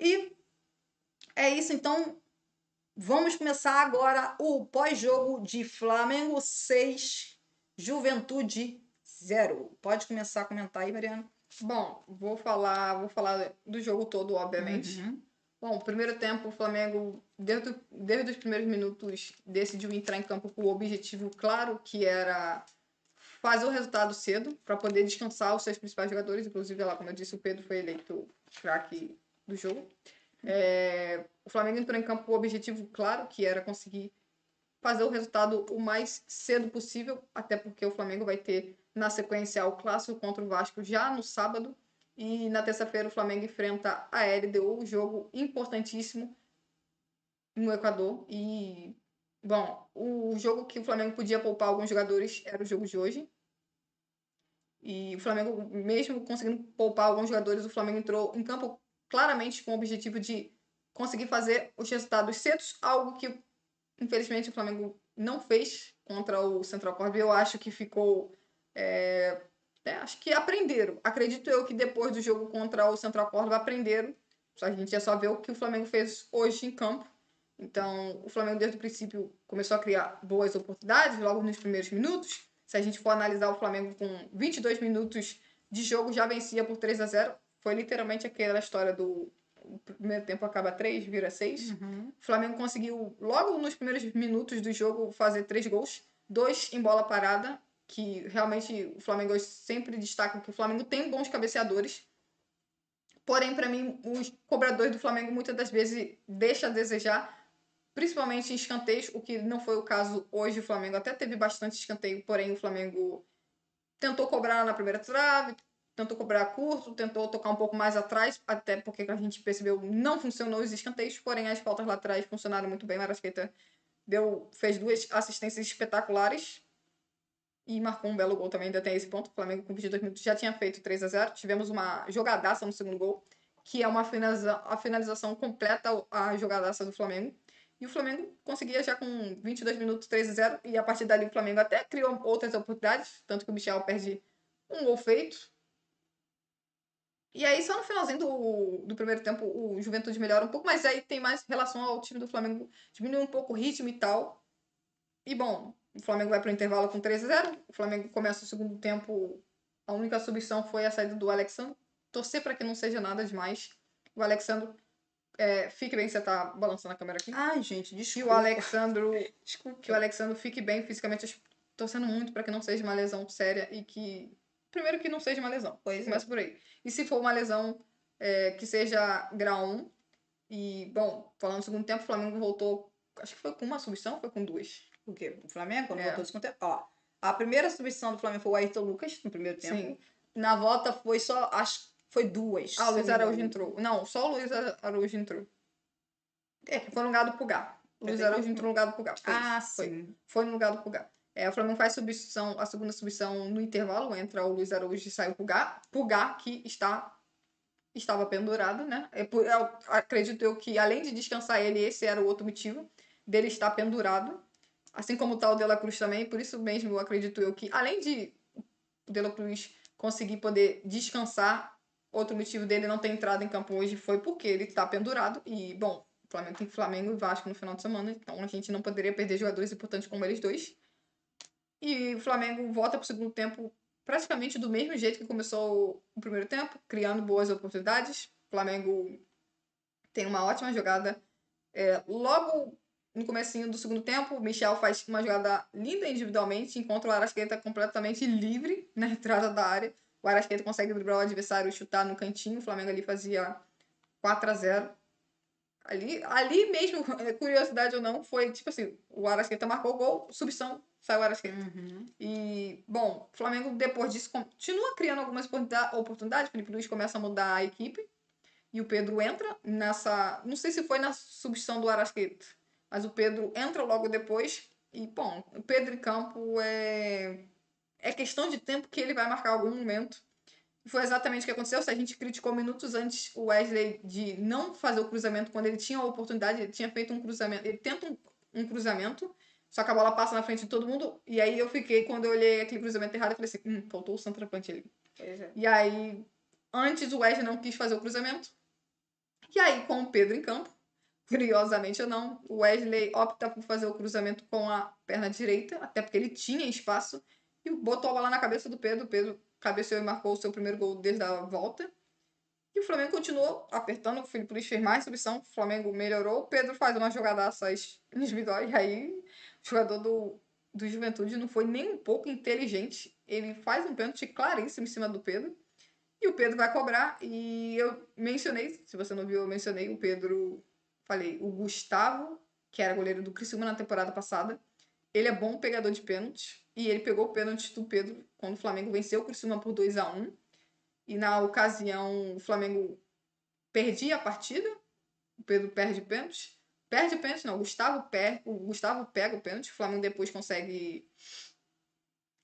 E é isso, então vamos começar agora o pós-jogo de Flamengo 6, Juventude 0. Pode começar a comentar aí, Mariana. Bom, vou falar do jogo todo, obviamente. Bom, primeiro tempo, o Flamengo, desde os primeiros minutos, decidiu entrar em campo com o objetivo claro, que era fazer o resultado cedo, para poder descansar os seus principais jogadores. Inclusive, lá, como eu disse, o Pedro foi eleito craque do jogo. O Flamengo entrou em campo com o objetivo claro, que era conseguir fazer o resultado o mais cedo possível, até porque o Flamengo vai ter na sequência o clássico contra o Vasco já no sábado. E na terça-feira o Flamengo enfrenta a LDU, jogo importantíssimo no Equador. E, bom, o jogo que o Flamengo podia poupar alguns jogadores era o jogo de hoje. E o Flamengo, mesmo conseguindo poupar alguns jogadores, o Flamengo entrou em campo claramente com o objetivo de conseguir fazer os resultados cedos, algo que, infelizmente, o Flamengo não fez contra o Central Córdoba. Eu acho que ficou... acho que aprenderam. Acredito eu que depois do jogo contra o Central Córdoba aprenderam. A gente já só vê o que o Flamengo fez hoje em campo. Então, o Flamengo desde o princípio começou a criar boas oportunidades logo nos primeiros minutos. Se a gente for analisar o Flamengo com 22 minutos de jogo, já vencia por 3-0. Foi literalmente aquela história do o primeiro tempo acaba 3, vira 6. O Flamengo conseguiu, logo nos primeiros minutos do jogo, fazer 3 gols. 2 em bola parada, que realmente o Flamengo sempre destaca que o Flamengo tem bons cabeceadores. Porém, para mim, os cobradores do Flamengo muitas das vezes deixam a desejar, principalmente em escanteios, o que não foi o caso hoje. O Flamengo até teve bastante escanteio, porém o Flamengo tentou cobrar na primeira trave, tentou cobrar curto, tentou tocar um pouco mais atrás, até porque a gente percebeu não funcionou os escanteios, porém as faltas laterais funcionaram muito bem. O Arrascaeta fez 2 assistências espetaculares e marcou um belo gol também, ainda tem esse ponto. O Flamengo com 22 minutos já tinha feito 3-0. Tivemos uma jogadaça no segundo gol, que é a finalização completa, a jogadaça do Flamengo. E o Flamengo conseguia já com 22 minutos 3-0. E a partir dali o Flamengo até criou outras oportunidades. Tanto que o Michel perde um gol feito. E aí só no finalzinho do primeiro tempo o Juventude melhora um pouco. Mas aí tem mais relação ao time do Flamengo. Diminui um pouco o ritmo e tal. E bom, o Flamengo vai para o intervalo com 3-0. O Flamengo começa o segundo tempo. A única substituição foi a saída do Alexandre. Torcer para que não seja nada demais. O Alexandre fique bem, você tá balançando a câmera aqui. Ai, gente, desculpa. Que o Alexandre, que o Alexandre fique bem fisicamente. Torcendo muito para que não seja uma lesão séria e que. Primeiro que não seja uma lesão. Começa por aí. E se for uma lesão que seja grau 1. E, bom, falando do segundo tempo, o Flamengo voltou. Acho que foi com uma substituição ou foi com 2? O quê? O Flamengo? Quando voltou do segundo tempo? Ó, a primeira substituição do Flamengo foi o Ayrton Lucas, no primeiro tempo. Sim. Na volta foi só, acho que foi 2. Ah, o Luiz Araújo entrou. Não, só o Luiz Araújo entrou. Foi no lugar do Pulgar. O Luiz Araújo entrou no lugar do Pulgar. Sim. Foi no lugar do Pulgar. O Flamengo faz substituição, a segunda substituição no intervalo, entra o Luiz Araújo e sai o Pulgar. Pulgar que estava pendurado, né? Eu acredito eu que, além de descansar ele, esse era o outro motivo dele estar pendurado. Assim como tá o De La Cruz também. Por isso mesmo, eu acredito eu que, além de o De La Cruz conseguir poder descansar, outro motivo dele não ter entrado em campo hoje foi porque ele tá pendurado. E, bom, o Flamengo tem Flamengo e Vasco no final de semana, então a gente não poderia perder jogadores importantes como eles dois. E o Flamengo volta pro segundo tempo praticamente do mesmo jeito que começou o primeiro tempo, criando boas oportunidades. O Flamengo tem uma ótima jogada. Logo no comecinho do segundo tempo, o Michel faz uma jogada linda individualmente, enquanto o Arrascaeta completamente livre na entrada da área. O Arrascaeta consegue driblar o adversário e chutar no cantinho. O Flamengo ali fazia 4-0. Ali mesmo, curiosidade ou não, foi tipo assim, o Arrascaeta marcou o gol, subção, saiu o Arrascaeta. E, bom, o Flamengo depois disso continua criando algumas oportunidades. O Felipe Luiz começa a mudar a equipe e o Pedro entra nessa... Não sei se foi na substituição do Arrascaeta, mas o Pedro entra logo depois e, bom, o Pedro em campo é questão de tempo que ele vai marcar algum momento. Foi exatamente o que aconteceu. Se a gente criticou minutos antes o Wesley de não fazer o cruzamento quando ele tinha a oportunidade, ele tinha feito um cruzamento, ele tenta um cruzamento, só que a bola passa na frente de todo mundo, e aí eu fiquei, quando eu olhei aquele cruzamento errado, eu falei assim, faltou o centroavante ali. E aí, antes o Wesley não quis fazer o cruzamento, e Aí, com o Pedro em campo, curiosamente ou não, o Wesley opta por fazer o cruzamento com a perna direita, até porque ele tinha espaço, e botou a bola na cabeça do Pedro. O Pedro cabeceou e marcou o seu primeiro gol desde a volta. E o Flamengo continuou apertando, o Filipe Luís fez mais substituição, o Flamengo melhorou, o Pedro faz uma jogadaças individuais, e aí o jogador do Juventude não foi nem um pouco inteligente. Ele faz um pênalti claríssimo em cima do Pedro, e o Pedro vai cobrar, e eu mencionei, se você não viu, eu mencionei o Pedro, falei, o Gustavo, que era goleiro do Criciúma na temporada passada, ele é bom pegador de pênaltis, e ele pegou o pênalti do Pedro quando o Flamengo venceu o Criciúma por 2-1, e na ocasião o Flamengo perdia a partida, o Pedro perde pênalti. Perde pênalti, não, o Gustavo pega o pênalti, o Flamengo depois consegue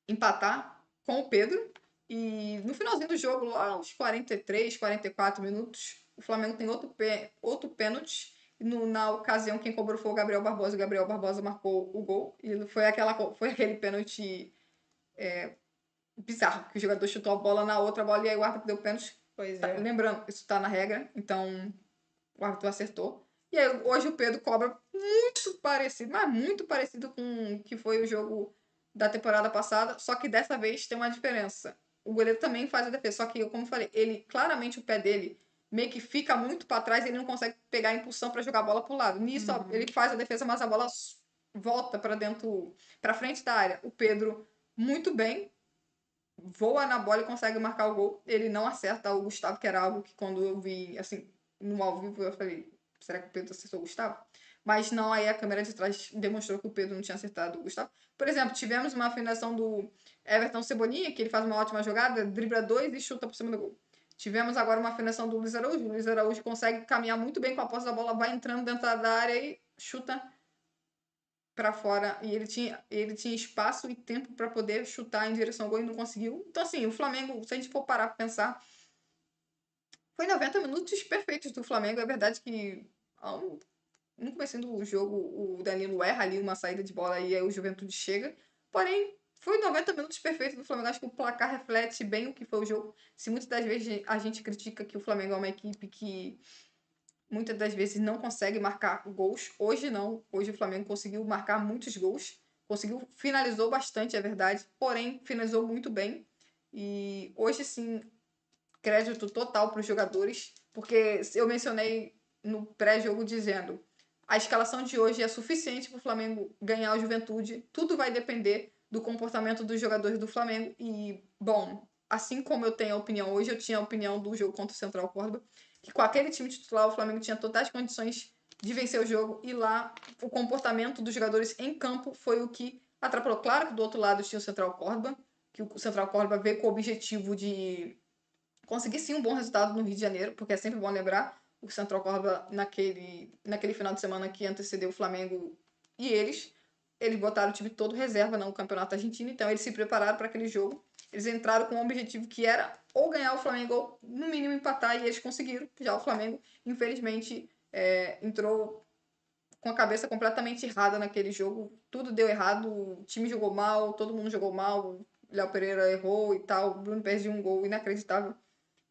empatar com o Pedro. E no finalzinho do jogo, lá aos 43, 44 minutos, o Flamengo tem outro pênalti. E na ocasião, quem cobrou foi o Gabriel Barbosa. O Gabriel Barbosa marcou o gol. E foi aquele pênalti bizarro, que o jogador chutou a bola na outra bola e aí o árbitro deu pênalti. Pois é. Lembrando, isso tá na regra, então o árbitro acertou. E aí hoje o Pedro cobra muito parecido, mas muito parecido com o que foi o jogo da temporada passada, só que dessa vez tem uma diferença. O goleiro também faz a defesa, só que, como eu falei, ele claramente o pé dele meio que fica muito para trás e ele não consegue pegar a impulsão para jogar a bola pro lado. Nisso ele faz a defesa, mas a bola volta para dentro, para frente da área. O Pedro muito bem, voa na bola e consegue marcar o gol. Ele não acerta o Gustavo, que era algo que quando eu vi, assim, no ao vivo, eu falei, será que o Pedro acertou o Gustavo? Mas não, aí a câmera de trás demonstrou que o Pedro não tinha acertado o Gustavo. Por exemplo, tivemos uma afinação do Everton Cebolinha, que ele faz uma ótima jogada, dribla 2 e chuta por cima do gol. Tivemos agora uma afinação do Luiz Araújo. O Luiz Araújo consegue caminhar muito bem com a posse da bola, vai entrando dentro da área e chuta para fora, e ele tinha espaço e tempo para poder chutar em direção ao gol e não conseguiu. Então, assim, o Flamengo, se a gente for parar para pensar, foi 90 minutos perfeitos do Flamengo. É verdade que no começo do jogo o Danilo erra ali uma saída de bola e aí o Juventude chega. Porém, foi 90 minutos perfeitos do Flamengo. Acho que o placar reflete bem o que foi o jogo. Se muitas das vezes a gente critica que o Flamengo é uma equipe que muitas das vezes não consegue marcar gols. Hoje não. Hoje o Flamengo conseguiu marcar muitos gols. Finalizou bastante, é verdade. Porém, finalizou muito bem. E hoje sim, crédito total para os jogadores. Porque eu mencionei no pré-jogo dizendo a escalação de hoje é suficiente para o Flamengo ganhar a Juventude. Tudo vai depender do comportamento dos jogadores do Flamengo. E, bom, assim como eu tenho a opinião hoje, eu tinha a opinião do jogo contra o Central Córdoba, que com aquele time titular o Flamengo tinha totais condições de vencer o jogo, e lá o comportamento dos jogadores em campo foi o que atrapalhou. Claro que do outro lado tinha o Central Córdoba, que o Central Córdoba veio com o objetivo de conseguir sim um bom resultado no Rio de Janeiro, porque é sempre bom lembrar o Central Córdoba naquele final de semana que antecedeu o Flamengo e eles botaram o time todo reserva no Campeonato Argentino, então eles se prepararam para aquele jogo. Eles entraram com um objetivo que era ou ganhar o Flamengo ou, no mínimo, empatar, e eles conseguiram. Já o Flamengo, infelizmente, entrou com a cabeça completamente errada naquele jogo. Tudo deu errado, o time jogou mal, todo mundo jogou mal, o Léo Pereira errou e tal, o Bruno perdeu um gol inacreditável.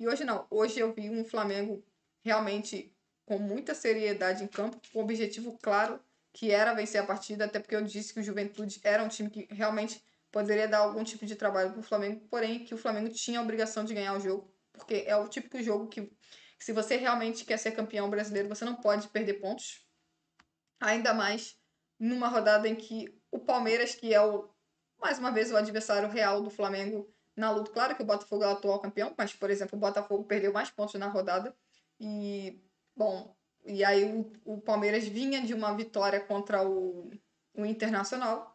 E hoje não. Hoje eu vi um Flamengo realmente com muita seriedade em campo, com um objetivo claro, que era vencer a partida, até porque eu disse que o Juventude era um time que realmente poderia dar algum tipo de trabalho para o Flamengo, porém que o Flamengo tinha a obrigação de ganhar o jogo, porque é o típico jogo que, se você realmente quer ser campeão brasileiro, você não pode perder pontos. Ainda mais numa rodada em que o Palmeiras, que é mais uma vez o adversário real do Flamengo na luta. Claro que o Botafogo é o atual campeão, mas, por exemplo, o Botafogo perdeu mais pontos na rodada. E, bom, e aí o Palmeiras vinha de uma vitória contra o Internacional.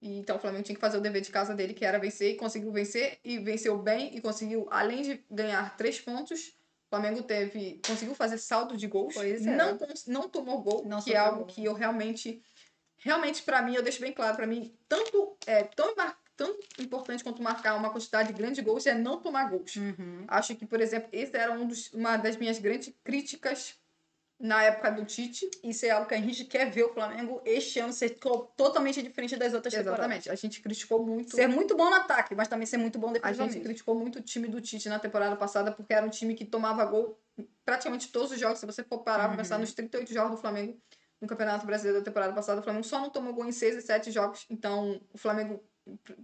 E, então o Flamengo tinha que fazer o dever de casa dele, que era vencer, e conseguiu vencer, e venceu bem, e conseguiu, além de ganhar 3 pontos, o Flamengo conseguiu fazer saldo de gols, não tomou gol, não, que é algo que eu realmente para mim, eu deixo bem claro, para mim, tanto tão importante quanto marcar uma quantidade grande de gols é não tomar gols. Acho que, por exemplo, esse era uma das minhas grandes críticas na época do Tite. Isso é algo que a gente quer ver o Flamengo este ano ser totalmente diferente das outras temporadas. Exatamente. A gente criticou muito. Ser muito bom no ataque, mas também ser muito bom defensivamente. A gente criticou muito o time do Tite na temporada passada, porque era um time que tomava gol praticamente todos os jogos. Se você for parar pra pensar nos 38 jogos do Flamengo no Campeonato Brasileiro da temporada passada, o Flamengo só não tomou gol em 6 e 7 jogos. Então, o Flamengo,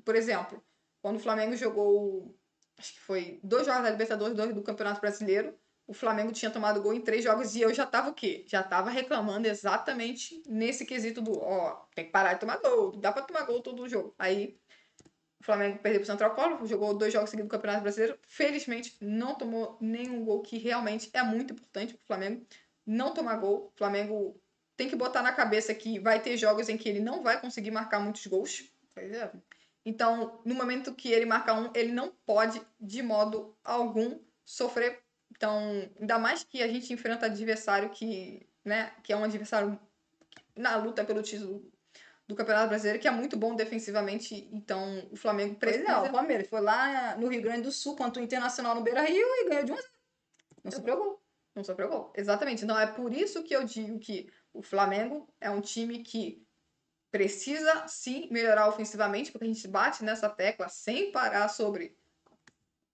por exemplo, quando o Flamengo jogou, acho que foi 2 jogos da Libertadores, 2 do Campeonato Brasileiro, o Flamengo tinha tomado gol em 3 jogos e eu já tava o quê? Já tava reclamando exatamente nesse quesito do, tem que parar de tomar gol, não dá pra tomar gol todo o jogo. Aí, o Flamengo perdeu pro Central Córdoba, jogou 2 jogos seguidos do Campeonato Brasileiro, felizmente não tomou nenhum gol, que realmente é muito importante pro Flamengo não tomar gol. O Flamengo tem que botar na cabeça que vai ter jogos em que ele não vai conseguir marcar muitos gols. Pois é. Então, no momento que ele marcar um, ele não pode, de modo algum, sofrer. Então, ainda mais que a gente enfrenta adversário que, né, que é um adversário na luta pelo título do Campeonato Brasileiro, que é muito bom defensivamente. Então, o Flamengo Pois precisa... é, o Palmeiras foi lá no Rio Grande do Sul contra o Internacional no Beira-Rio e ganhou de 1-0. Não sofreu gol. Não sofreu gol. Exatamente. Então, é por isso que eu digo que o Flamengo é um time que precisa, sim, melhorar ofensivamente, porque a gente bate nessa tecla sem parar sobre...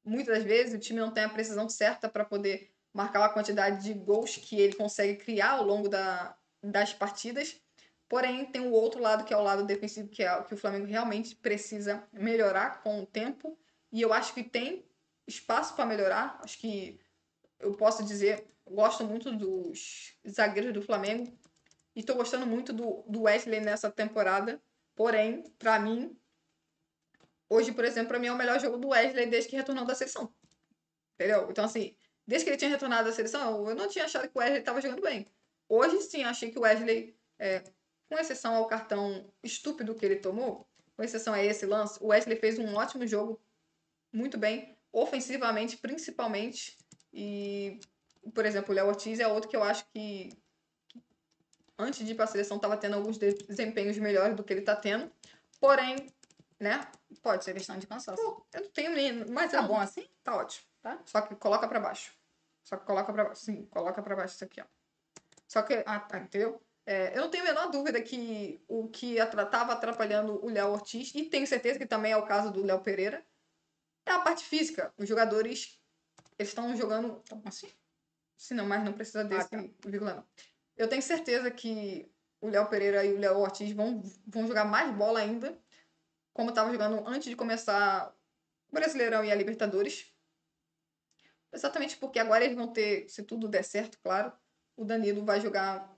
Muitas das vezes, o time não tem a precisão certa para poder marcar a quantidade de gols que ele consegue criar ao longo das partidas. Porém, tem o outro lado, que é o lado defensivo, que é o que o Flamengo realmente precisa melhorar com o tempo. E eu acho que tem espaço para melhorar. Acho que eu posso dizer, eu gosto muito dos zagueiros do Flamengo. E estou gostando muito do Wesley nessa temporada. Porém, para mim, hoje, por exemplo, para mim é o melhor jogo do Wesley desde que retornou da seleção. Entendeu? Então, assim, desde que ele tinha retornado da seleção, eu não tinha achado que o Wesley estava jogando bem. Hoje, sim, achei que o Wesley, com exceção ao cartão estúpido que ele tomou, com exceção a esse lance, o Wesley fez um ótimo jogo, muito bem, ofensivamente, principalmente. E, por exemplo, o Léo Ortiz é outro que eu acho que, antes de ir para a seleção, estava tendo alguns desempenhos melhores do que ele está tendo. Porém, né? Pode ser questão de cansaço. Pô, eu não tenho nem. Mas Tá bom assim? tá ótimo. Tá? Só que coloca pra baixo. Só que coloca pra baixo. Sim, coloca pra baixo isso aqui, ó. Só que. Ah, tá, entendeu? Eu não tenho a menor dúvida que o que tava atrapalhando o Léo Ortiz, e tenho certeza que também é o caso do Léo Pereira, é a parte física. Os jogadores, eles estão jogando. Tá bom assim? Se não, mas não precisa desse vírgula, não. Eu tenho certeza que o Léo Pereira e o Léo Ortiz vão jogar mais bola ainda, como estava jogando antes de começar o Brasileirão e a Libertadores. Exatamente porque agora eles vão ter, se tudo der certo, claro, o Danilo vai jogar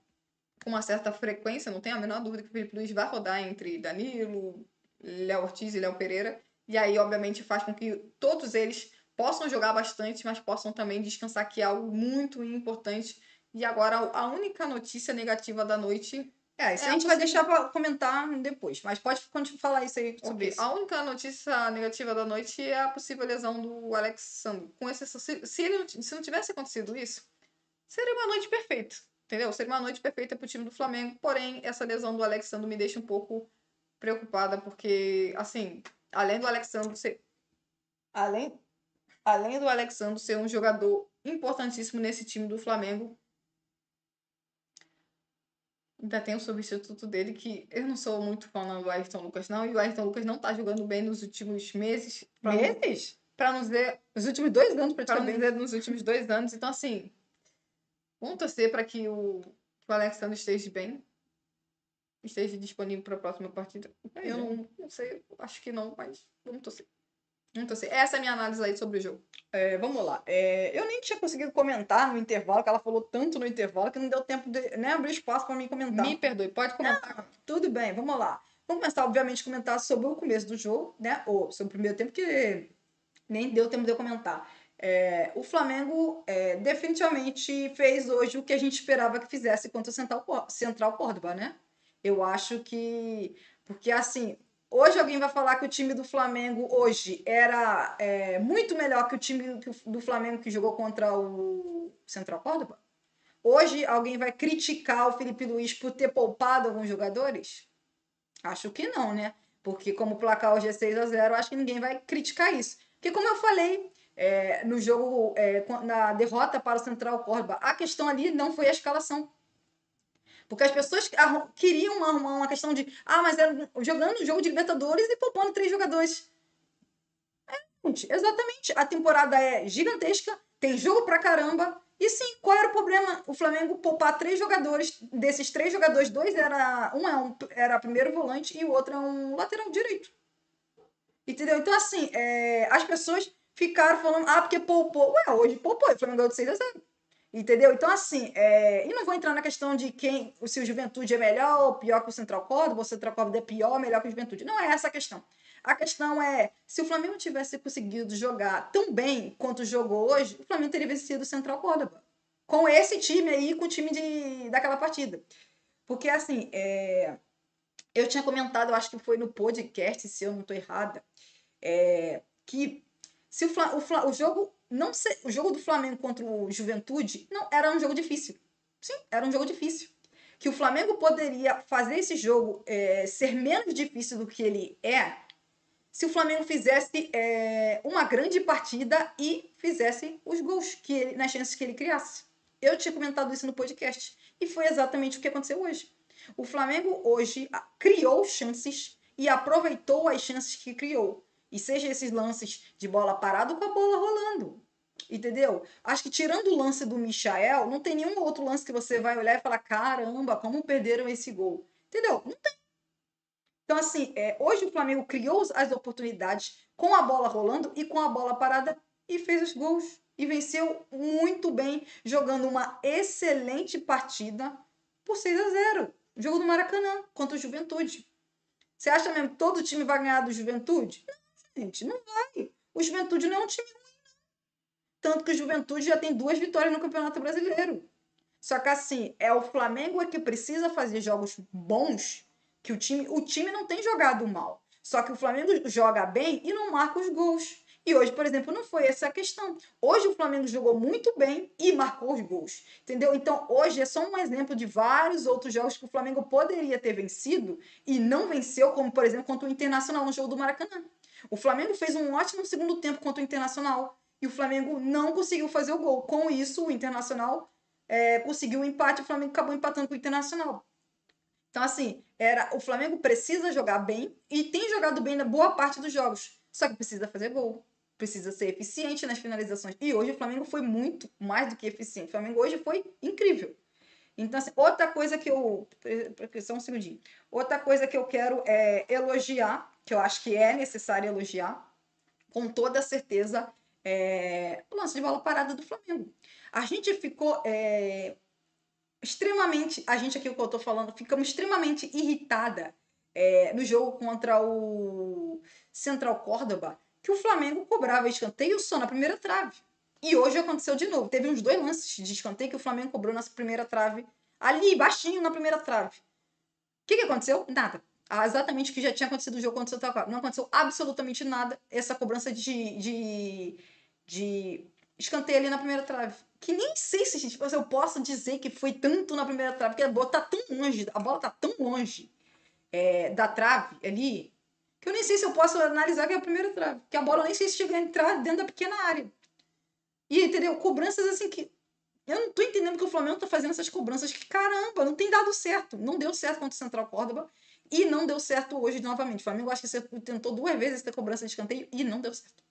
com uma certa frequência, não tenho a menor dúvida que o Felipe Luiz vai rodar entre Danilo, Léo Ortiz e Léo Pereira. E aí, obviamente, faz com que todos eles possam jogar bastante, mas possam também descansar, que é algo muito importante. E agora, a única notícia negativa da noite... Isso a gente vai deixar para comentar depois, mas pode falar isso aí sobre isso. A única notícia negativa da noite é a possível lesão do Alexandre. Com exceção, se não tivesse acontecido isso, seria uma noite perfeita, entendeu? Seria uma noite perfeita para o time do Flamengo. Porém, essa lesão do Alexandre me deixa um pouco preocupada, porque, assim, além do Alexandre ser um jogador importantíssimo nesse time do Flamengo, ainda tem o substituto dele, que eu não sou muito fã do Ayrton Lucas, não. E o Ayrton Lucas não tá jogando bem nos últimos meses. Meses? Pra não dizer... Nos últimos 2 anos, praticamente. Pra não dizer nos últimos 2 anos. Então, assim, vamos torcer para que o Alexandre esteja bem. Esteja disponível para a próxima partida. Eu não sei, acho que não, mas vamos torcer. Essa é a minha análise aí sobre o jogo. Vamos lá. Eu nem tinha conseguido comentar no intervalo, que ela falou tanto no intervalo que não deu tempo de nem abrir espaço para mim comentar. Me perdoe, pode comentar. Não, tudo bem, vamos lá. Vamos começar, obviamente, a comentar sobre o começo do jogo, né? Ou sobre o primeiro tempo, que nem deu tempo de eu comentar. O Flamengo definitivamente fez hoje o que a gente esperava que fizesse contra o Central Córdoba, né? Eu acho que... Porque, assim, hoje alguém vai falar que o time do Flamengo hoje era muito melhor que o time do Flamengo que jogou contra o Central Córdoba? Hoje alguém vai criticar o Felipe Luiz por ter poupado alguns jogadores? Acho que não, né? Porque como o placar hoje é 6-0, acho que ninguém vai criticar isso. Porque como eu falei no jogo, na derrota para o Central Córdoba, a questão ali não foi a escalação. Porque as pessoas queriam arrumar uma questão de mas era jogando um jogo de Libertadores e poupando 3 jogadores. Exatamente. A temporada é gigantesca, tem jogo pra caramba, E sim, qual era o problema? O Flamengo poupar 3 jogadores, desses 3 jogadores, era primeiro volante e o outro é um lateral direito. Entendeu? Então, assim, as pessoas ficaram falando, porque poupou. Ué, hoje poupou, o Flamengo ganhou de 6-0. Entendeu? Então, assim, e não vou entrar na questão de se o Juventude é melhor ou pior que o Central Córdoba, ou o Central Córdoba é pior ou melhor que o Juventude. Não é essa a questão. A questão é, se o Flamengo tivesse conseguido jogar tão bem quanto jogou hoje, o Flamengo teria vencido o Central Córdoba. Com esse time aí, com o time daquela partida. Porque, assim, eu tinha comentado, eu acho que foi no podcast, se eu não estou errada, que se o jogo não ser, o jogo do Flamengo contra o Juventude não era um jogo difícil. Sim, era um jogo difícil. Que o Flamengo poderia fazer esse jogo ser menos difícil do que ele é se o Flamengo fizesse uma grande partida e fizesse os gols nas chances que ele criasse. Eu tinha comentado isso no podcast e foi exatamente o que aconteceu hoje. O Flamengo hoje criou chances e aproveitou as chances que criou. E seja esses lances de bola parada com a bola rolando. Entendeu? Acho que tirando o lance do Michael, não tem nenhum outro lance que você vai olhar e falar: caramba, como perderam esse gol. Entendeu? Não tem. Então, assim, hoje o Flamengo criou as oportunidades com a bola rolando e com a bola parada e fez os gols. E venceu muito bem, jogando uma excelente partida por 6-0. Jogo do Maracanã contra o Juventude. Você acha mesmo que todo time vai ganhar do Juventude? Não, gente, não vai. O Juventude não é um time ruim. Tanto que o Juventude já tem 2 vitórias no Campeonato Brasileiro. Só que assim, é o Flamengo que precisa fazer jogos bons, que o time não tem jogado mal. Só que o Flamengo joga bem e não marca os gols. E hoje, por exemplo, não foi essa a questão. Hoje o Flamengo jogou muito bem e marcou os gols. Entendeu? Então, hoje é só um exemplo de vários outros jogos que o Flamengo poderia ter vencido e não venceu, como, por exemplo, contra o Internacional no jogo do Maracanã. O Flamengo fez um ótimo segundo tempo contra o Internacional e o Flamengo não conseguiu fazer o gol. Com isso, o Internacional conseguiu um empate, o Flamengo acabou empatando com o Internacional. Então, assim, o Flamengo precisa jogar bem e tem jogado bem na boa parte dos jogos. Só que precisa fazer gol. Precisa ser eficiente nas finalizações. E hoje o Flamengo foi muito mais do que eficiente. O Flamengo hoje foi incrível. Então, assim, outra coisa que eu. Só um segundinho. Outra coisa que eu quero elogiar, que eu acho que é necessário elogiar, com toda certeza, o lance de bola parada do Flamengo. A gente ficou extremamente. A gente aqui, o que eu tô falando, ficamos extremamente irritada no jogo contra o Central Córdoba, que o Flamengo cobrava escanteio só na primeira trave. E hoje aconteceu de novo. Teve uns 2 lances de escanteio que o Flamengo cobrou na primeira trave, ali, baixinho na primeira trave. O que aconteceu? Nada. Exatamente o que já tinha acontecido no jogo contra o Central Córdoba. Não aconteceu absolutamente nada essa cobrança de escanteio ali na primeira trave. Que nem sei se eu posso dizer que foi tanto na primeira trave, porque a bola tá tão longe da trave ali, que eu nem sei se eu posso analisar que é a primeira trave. Que a bola nem sei se chegou a entrar dentro da pequena área. E, entendeu? Cobranças assim que eu não tô entendendo que o Flamengo tá fazendo essas cobranças que, caramba, não tem dado certo. Não deu certo contra o Central Córdoba e não deu certo hoje novamente. O Flamengo acho que você tentou 2 vezes essa cobrança de escanteio e não deu certo.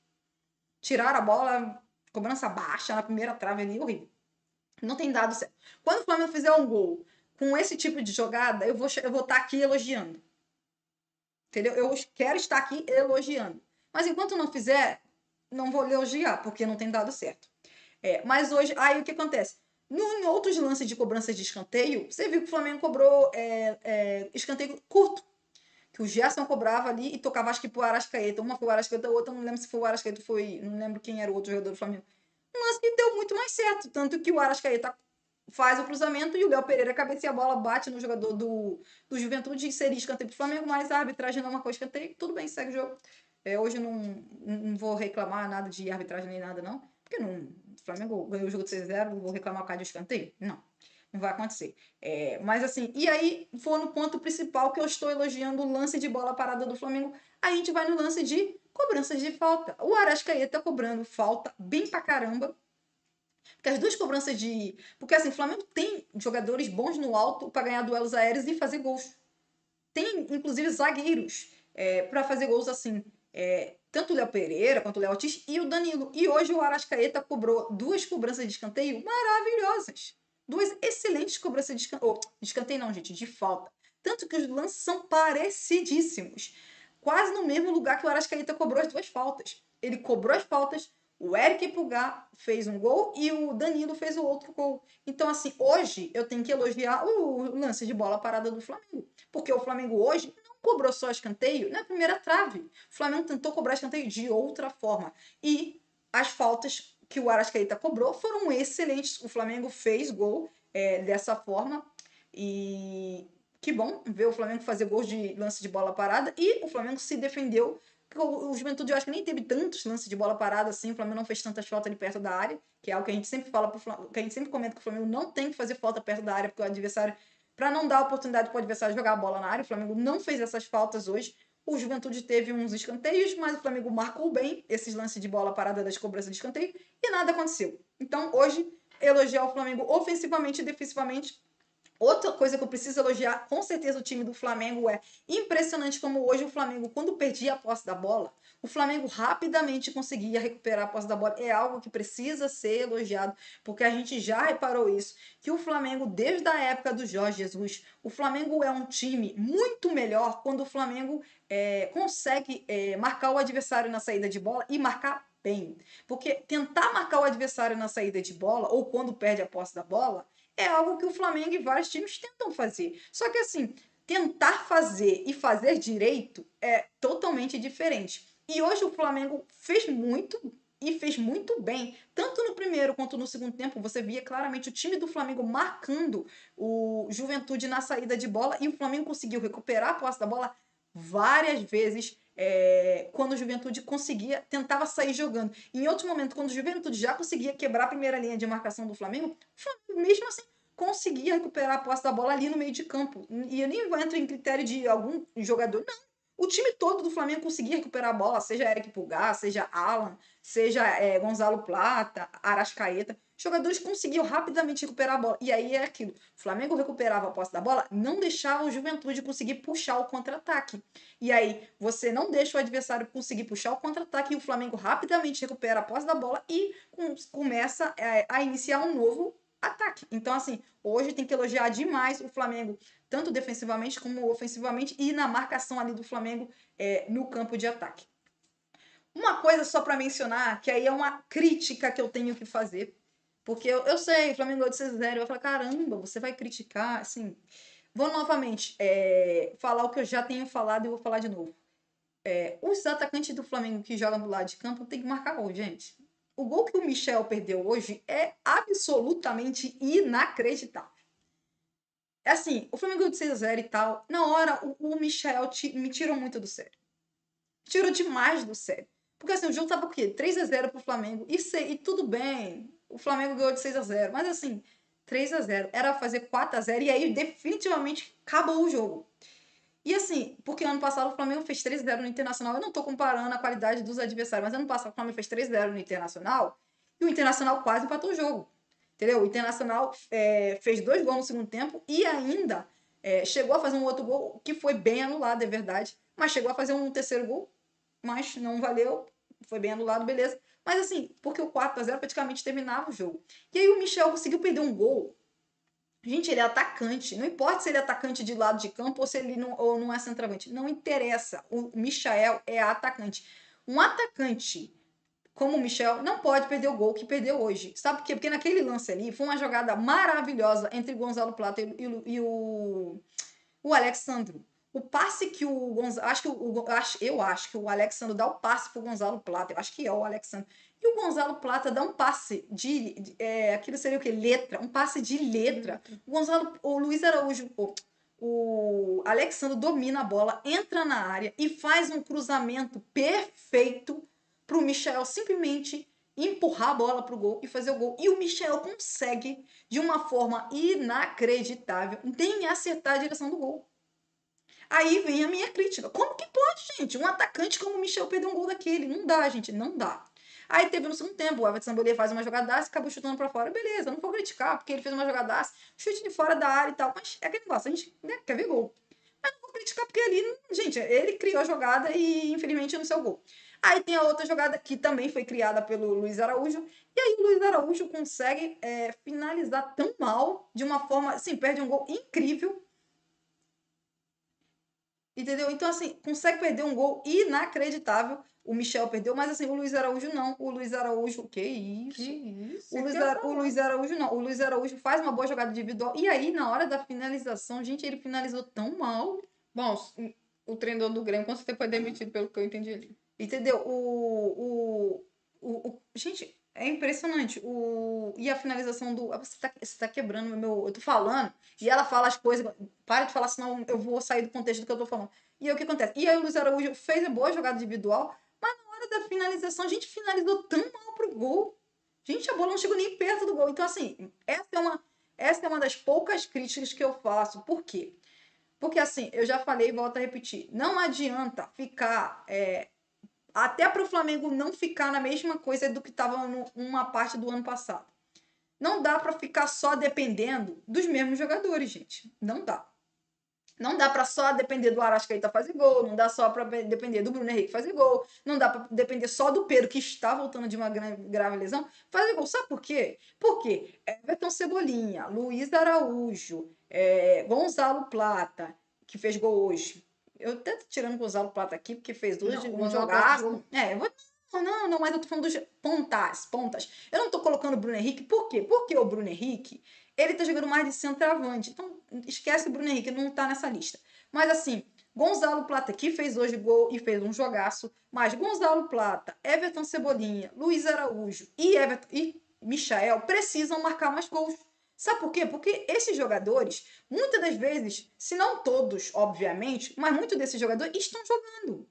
Tiraram a bola, cobrança baixa na primeira trave ali, horrível. Não tem dado certo. Quando o Flamengo fizer um gol com esse tipo de jogada, eu vou estar aqui elogiando. Entendeu? Eu quero estar aqui elogiando. Mas enquanto não fizer, não vou elogiar, porque não tem dado certo. Mas hoje, aí o que acontece? Em outros lances de cobrança de escanteio, você viu que o Flamengo cobrou escanteio curto. Que o Gerson cobrava ali e tocava, acho que pro Arrascaeta. Uma foi o Arrascaeta, a outra, não lembro se foi o Arrascaeta, não lembro quem era o outro jogador do Flamengo. Um lance que deu muito mais certo. Tanto que o Arrascaeta faz o cruzamento e o Léo Pereira cabeceia a bola, bate no jogador do Juventude e seria escanteio pro Flamengo, mas a arbitragem não marcou escanteio. Tudo bem, segue o jogo. Hoje não vou reclamar nada de arbitragem nem nada, não. Porque o Flamengo ganhou o jogo de 6-0, vou reclamar por causa de escanteio? Não vai acontecer. Mas assim, e aí foi no ponto principal que eu estou elogiando o lance de bola parada do Flamengo. Aí a gente vai no lance de cobranças de falta. O Arrascaeta cobrando falta bem pra caramba. Porque as 2 cobranças de. Porque assim, o Flamengo tem jogadores bons no alto para ganhar duelos aéreos e fazer gols. Tem, inclusive, zagueiros para fazer gols assim. tanto o Léo Pereira quanto o Léo Ortiz e o Danilo. E hoje o Arrascaeta cobrou 2 cobranças de escanteio maravilhosas. 2 excelentes cobranças de escanteio. De escanteio não, gente, de falta. Tanto que os lances são parecidíssimos. Quase no mesmo lugar que o Arrascaeta cobrou as 2 faltas. Ele cobrou as faltas, o Eric Pulgar fez um gol e o Danilo fez o outro gol. Então, assim, hoje eu tenho que elogiar o lance de bola parada do Flamengo. Porque o Flamengo hoje não cobrou só escanteio na primeira trave. O Flamengo tentou cobrar escanteio de outra forma. E as faltas que o Arrascaeta cobrou foram excelentes. O Flamengo fez gol dessa forma. E que bom ver o Flamengo fazer gols de lance de bola parada. E o Flamengo se defendeu. O Juventude, eu acho que nem teve tantos lances de bola parada assim. O Flamengo não fez tantas faltas ali perto da área, que é algo que a gente sempre fala pro Flamengo, que a gente sempre comenta que o Flamengo não tem que fazer falta perto da área, porque o adversário, para não dar oportunidade para o adversário jogar a bola na área, o Flamengo não fez essas faltas hoje. O Juventude teve uns escanteios, mas o Flamengo marcou bem esses lances de bola parada das cobranças de escanteio e nada aconteceu. Então, hoje, elogiar o Flamengo ofensivamente e defensivamente. Outra coisa que eu preciso elogiar, com certeza, o time do Flamengo é impressionante como hoje o Flamengo, quando perdia a posse da bola, o Flamengo rapidamente conseguia recuperar a posse da bola. É algo que precisa ser elogiado, porque a gente já reparou isso, que o Flamengo, desde a época do Jorge Jesus, o Flamengo é um time muito melhor quando o Flamengo consegue marcar o adversário na saída de bola e marcar bem. Porque tentar marcar o adversário na saída de bola, ou quando perde a posse da bola, é algo que o Flamengo e vários times tentam fazer. Só que assim, tentar fazer e fazer direito é totalmente diferente. E hoje o Flamengo fez muito e fez muito bem. Tanto no primeiro quanto no segundo tempo, você via claramente o time do Flamengo marcando o Juventude na saída de bola e o Flamengo conseguiu recuperar a posse da bola várias vezes. Quando o Juventude tentava sair jogando. Em outro momento, quando o Juventude já conseguia quebrar a primeira linha de marcação do Flamengo, o Flamengo mesmo assim conseguia recuperar a posse da bola ali no meio de campo. E eu nem entro em critério de algum jogador, não. O time todo do Flamengo conseguia recuperar a bola, seja Eric Pulgar, seja Alan, seja Gonzalo Plata, Arrascaeta. Jogadores conseguiam rapidamente recuperar a bola. E aí é aquilo. O Flamengo recuperava a posse da bola, não deixava o Juventude conseguir puxar o contra-ataque. E aí você não deixa o adversário conseguir puxar o contra-ataque e o Flamengo rapidamente recupera a posse da bola e começa a iniciar um novo ataque. Então, assim, hoje tem que elogiar demais o Flamengo, tanto defensivamente como ofensivamente, e na marcação ali do Flamengo no campo de ataque. Uma coisa só para mencionar, que aí é uma crítica que eu tenho que fazer, porque eu sei, o Flamengo ganhou de 6-0, eu falo, caramba, você vai criticar, assim... Vou novamente falar o que eu já tenho falado e vou falar de novo. Os atacantes do Flamengo que jogam do lado de campo tem que marcar gol, gente. O gol que o Michel perdeu hoje é absolutamente inacreditável. Assim, o Flamengo de 6-0 e tal, na hora o Michel me tirou muito do sério. Tirou demais do sério. Porque assim, o jogo tava o quê? 3-0 pro Flamengo. E tudo bem, o Flamengo ganhou de 6-0. Mas assim, 3-0 era fazer 4-0 e aí definitivamente acabou o jogo. E assim, porque ano passado o Flamengo fez 3-0 no Internacional. Eu não tô comparando a qualidade dos adversários, mas ano passado o Flamengo fez 3-0 no Internacional e o Internacional quase empatou o jogo. Entendeu? O Internacional fez 2 gols no segundo tempo e ainda chegou a fazer um outro gol que foi bem anulado, é verdade. Mas chegou a fazer um terceiro gol, mas não valeu. Foi bem anulado, beleza. Mas assim, porque o 4-0 praticamente terminava o jogo. E aí o Michel conseguiu perder um gol. Gente, ele é atacante. Não importa se ele é atacante de lado de campo ou se ele não é centroavante. Não interessa. O Michael é atacante. Um atacante como o Michel não pode perder o gol que perdeu hoje. Sabe por quê? Porque naquele lance ali foi uma jogada maravilhosa entre o Gonzalo Plata e o Alexandro. O passe que o Gonzalo. Eu acho que o Alexandro dá o passe pro Gonzalo Plata. Eu acho que é o Alexandro. E o Gonzalo Plata dá um passe aquilo seria o quê? Letra. Um passe de letra. O Luiz Araújo. O Alexandro domina a bola, entra na área e faz um cruzamento perfeito para o Michel simplesmente empurrar a bola pro gol e fazer o gol. E o Michel consegue, de uma forma inacreditável, nem acertar a direção do gol. Aí vem a minha crítica. Como que pode, gente? Um atacante como o Michel perder um gol daquele? Não dá, gente, não dá. Aí teve no segundo tempo, o Everton Bolívar faz uma jogadaça e acabou chutando pra fora. Beleza, eu não vou criticar, porque ele fez uma jogadaça, chute de fora da área e tal. Mas é aquele negócio, a gente quer ver gol. Mas não vou criticar porque ele, gente, ele criou a jogada e infelizmente não saiu gol. Aí tem a outra jogada que também foi criada pelo Luiz Araújo. E aí o Luiz Araújo consegue finalizar tão mal, de uma forma, assim, perde um gol incrível. Entendeu? Então, assim, consegue perder um gol inacreditável. O Michel perdeu, mas assim, o Luiz Araújo não. O Luiz Araújo. Que isso? Que isso? O Luiz Araújo não. O Luiz Araújo faz uma boa jogada individual. E aí, na hora da finalização, gente, ele finalizou tão mal. Bom, o treinador do Grêmio com certeza foi demitido, pelo que eu entendi ali. Entendeu? Gente, é impressionante. E a finalização do. Você tá quebrando o meu. Eu tô falando, e ela fala as coisas. Para de falar, senão eu vou sair do contexto do que eu tô falando. E aí o que acontece? E aí o Luiz Araújo fez a boa jogada individual, mas na hora da finalização, a gente finalizou tão mal pro gol. Gente, a bola não chegou nem perto do gol. Então, assim, essa é uma das poucas críticas que eu faço. Por quê? Porque, assim, eu já falei e volto a repetir. Não adianta ficar. Até para o Flamengo não ficar na mesma coisa do que estava numa parte do ano passado. Não dá para ficar só dependendo dos mesmos jogadores, gente. Não dá. Não dá para só depender do Arrascaeta fazer gol, não dá só para depender do Bruno Henrique fazer gol, não dá para depender só do Pedro, que está voltando de uma grave lesão, fazer gol. Sabe por quê? Porque Everton Cebolinha, Luiz Araújo, Gonzalo Plata, que fez gol hoje. Eu até tô tirando o Gonzalo Plata aqui, porque fez hoje um jogaço. Não, mas eu tô falando dos pontas. Eu não tô colocando o Bruno Henrique, por quê? Porque o Bruno Henrique, ele tá jogando mais de centroavante. Então, esquece o Bruno Henrique, não tá nessa lista. Mas assim, Gonzalo Plata, que fez hoje gol e fez um jogaço, mas Gonzalo Plata, Everton Cebolinha, Luiz Araújo e Michael precisam marcar mais gols. Sabe por quê? Porque esses jogadores, muitas das vezes, se não todos, obviamente, mas muitos desses jogadores estão jogando.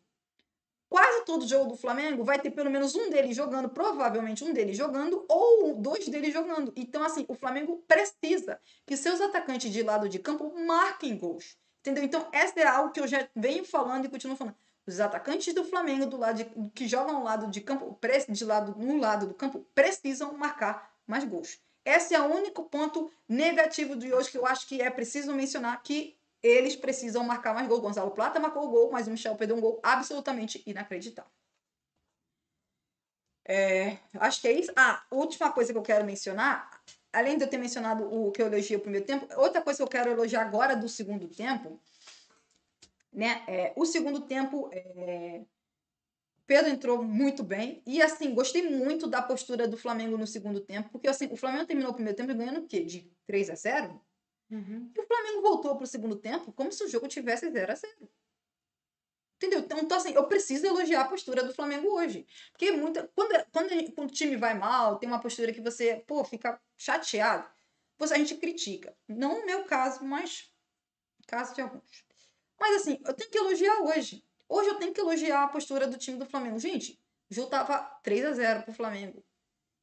Quase todo jogo do Flamengo vai ter pelo menos um deles jogando, provavelmente um deles jogando, ou dois deles jogando. Então, assim, o Flamengo precisa que seus atacantes de lado de campo marquem gols. Entendeu? Então, essa é algo que eu já venho falando e continuo falando. Os atacantes do Flamengo que jogam ao lado de campo, no lado do campo, precisam marcar mais gols. Esse é o único ponto negativo de hoje que eu acho que é preciso mencionar, que eles precisam marcar mais gol. Gonzalo Plata marcou o gol, mas o Michel perdeu um gol absolutamente inacreditável. Acho que é isso. Última coisa que eu quero mencionar, além de eu ter mencionado o que eu elogiei o primeiro tempo, outra coisa que eu quero elogiar agora do segundo tempo, né? O segundo tempo, Pedro entrou muito bem. E assim, gostei muito da postura do Flamengo no segundo tempo, porque assim, o Flamengo terminou o primeiro tempo ganhando o quê? De 3-0? Uhum. E o Flamengo voltou pro segundo tempo como se o jogo tivesse 0-0. Entendeu? Então, assim, eu preciso elogiar a postura do Flamengo hoje. Porque quando o time vai mal, tem uma postura que você, fica chateado, a gente critica. Não no meu caso, mas caso de alguns. Mas, assim, eu tenho que elogiar hoje. Hoje eu tenho que elogiar a postura do time do Flamengo. Gente, o jogo tava 3-0 pro Flamengo.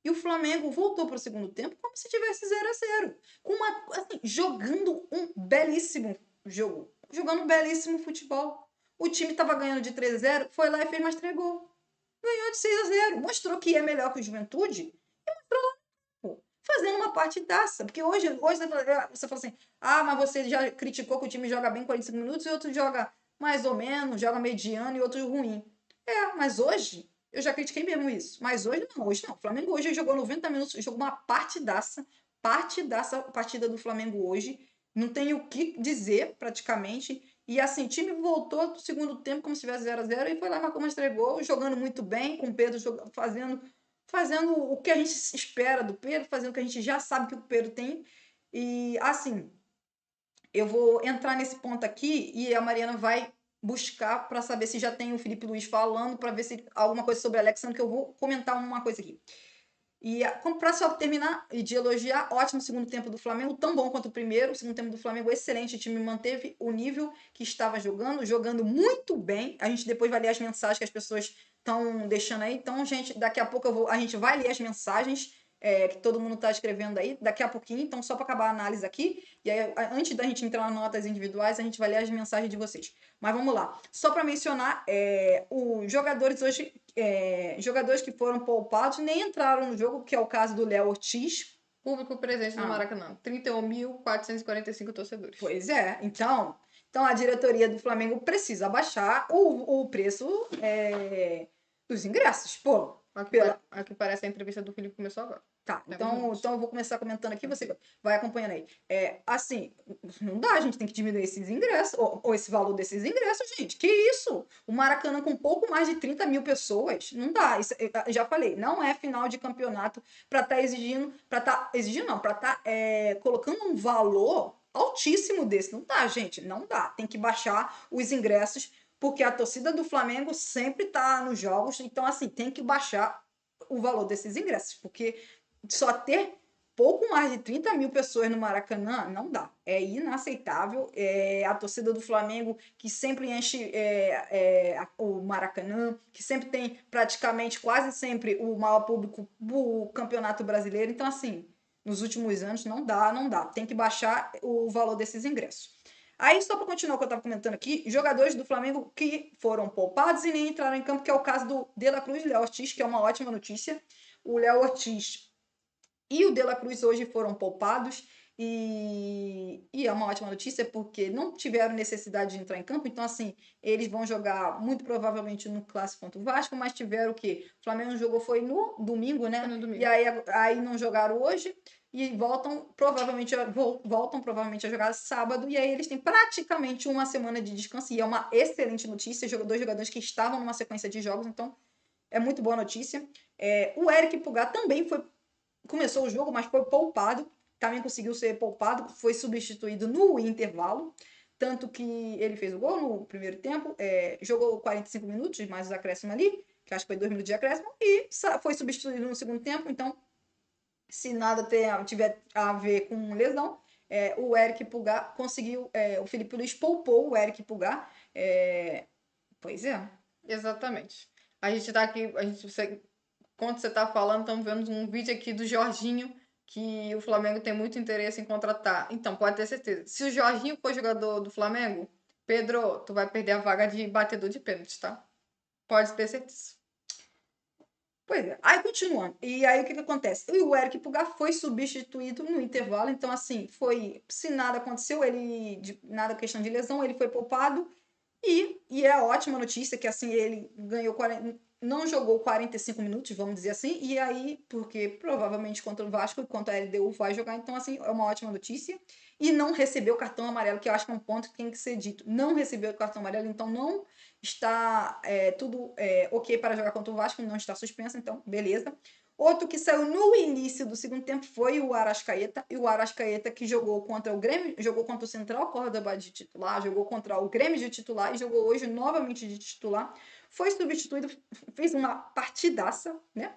E o Flamengo voltou pro segundo tempo como se tivesse 0-0. Jogando um belíssimo jogo. Jogando um belíssimo futebol. O time estava ganhando de 3-0, foi lá e fez mais 3 gols. Ganhou de 6-0. Mostrou que é melhor que o Juventude e mostrou lá, fazendo uma partidaça. Porque hoje você fala assim, mas você já criticou que o time joga bem 45 minutos e outro joga mais ou menos, joga mediano e outro ruim. Mas hoje, eu já critiquei mesmo isso. Mas hoje não. O Flamengo hoje jogou 90 minutos, jogou uma partidaça. Partidaça a partida do Flamengo hoje. Não tem o que dizer, praticamente. E assim, o time voltou do segundo tempo como se tivesse 0-0 e foi lá, marcou mais 3 gols, jogando muito bem, com o Pedro fazendo o que a gente espera do Pedro, fazendo o que a gente já sabe que o Pedro tem. E assim, eu vou entrar nesse ponto aqui e a Mariana vai buscar para saber se já tem o Felipe Luiz falando, para ver se alguma coisa sobre o Alexandre, que eu vou comentar uma coisa aqui. E para só terminar e de elogiar, ótimo segundo tempo do Flamengo, tão bom quanto o primeiro. O segundo tempo do Flamengo, excelente. O time manteve o nível que estava jogando muito bem. A gente depois vai ler as mensagens que as pessoas estão deixando aí. Então, gente, daqui a pouco a gente vai ler as mensagens que todo mundo está escrevendo aí, daqui a pouquinho. Então, só para acabar a análise aqui, e aí, antes da gente entrar nas notas individuais, a gente vai ler as mensagens de vocês. Mas vamos lá. Só para mencionar, os jogadores hoje, jogadores que foram poupados nem entraram no jogo, que é o caso do Léo Ortiz. Público presente no Maracanã, 31.445 torcedores. Pois é, então a diretoria do Flamengo precisa abaixar o preço Dos ingressos, pô. Aqui parece a entrevista do Felipe começou agora. Tá, então eu vou começar comentando aqui, você vai acompanhando aí. Assim, não dá, a gente tem que diminuir esses ingressos, ou esse valor desses ingressos, gente. Que isso? O Maracanã com pouco mais de 30 mil pessoas, não dá. Isso, eu já falei, não é final de campeonato para estar exigindo, para estar colocando um valor altíssimo desse. Não dá, gente, não dá. Tem que baixar os ingressos, porque a torcida do Flamengo sempre tá nos jogos, então assim, tem que baixar o valor desses ingressos, porque só ter pouco mais de 30 mil pessoas no Maracanã não dá. É inaceitável. A torcida do Flamengo, que sempre enche o Maracanã, que sempre tem praticamente, quase sempre, o maior público do Campeonato Brasileiro. Então, assim, nos últimos anos não dá, não dá. Tem que baixar o valor desses ingressos. Aí, só para continuar o que eu estava comentando aqui, jogadores do Flamengo que foram poupados e nem entraram em campo, que é o caso do De La Cruz e Léo Ortiz, que é uma ótima notícia. O Léo Ortiz e o De La Cruz hoje foram poupados e é uma ótima notícia porque não tiveram necessidade de entrar em campo, então assim, eles vão jogar muito provavelmente no clássico contra o Vasco, mas tiveram o quê? O Flamengo jogou foi no domingo, né? Foi no domingo. E aí não jogaram hoje e voltam provavelmente a jogar sábado, e aí eles têm praticamente uma semana de descanso, e é uma excelente notícia, dois jogadores que estavam numa sequência de jogos, então é muito boa notícia. O Eric Pulgar também começou o jogo, mas foi poupado, também conseguiu ser poupado, foi substituído no intervalo, tanto que ele fez o gol no primeiro tempo, jogou 45 minutos, mais os acréscimos ali, que acho que foi 2 minutos de acréscimo, e foi substituído no segundo tempo, então, se nada tiver a ver com lesão, o Eric Pulgar conseguiu, o Felipe Luiz poupou o Eric Pulgar, pois é. Exatamente. A gente tá aqui, quando você tá falando, estamos vendo um vídeo aqui do Jorginho, que o Flamengo tem muito interesse em contratar. Então, pode ter certeza. Se o Jorginho for jogador do Flamengo, Pedro, tu vai perder a vaga de batedor de pênalti, tá? Pode ter certeza. Pois é. Aí, continuando. E aí, o que acontece? O Eric Pulgar foi substituído no intervalo. Então, assim, se nada aconteceu, nada questão de lesão, ele foi poupado. E é ótima notícia que, assim, ele ganhou não jogou 45 minutos, vamos dizer assim. E aí, porque provavelmente contra o Vasco e contra a LDU vai jogar. Então, assim, é uma ótima notícia. E não recebeu o cartão amarelo, que eu acho que é um ponto que tem que ser dito. Não recebeu o cartão amarelo, então não está tudo ok para jogar contra o Vasco, não está suspenso, então beleza. Outro que saiu no início do segundo tempo foi o Arrascaeta, e o Arrascaeta que jogou contra o Grêmio, jogou contra o Central Córdoba de titular, jogou contra o Grêmio de titular e jogou hoje novamente de titular. Foi substituído, fez uma partidaça, né?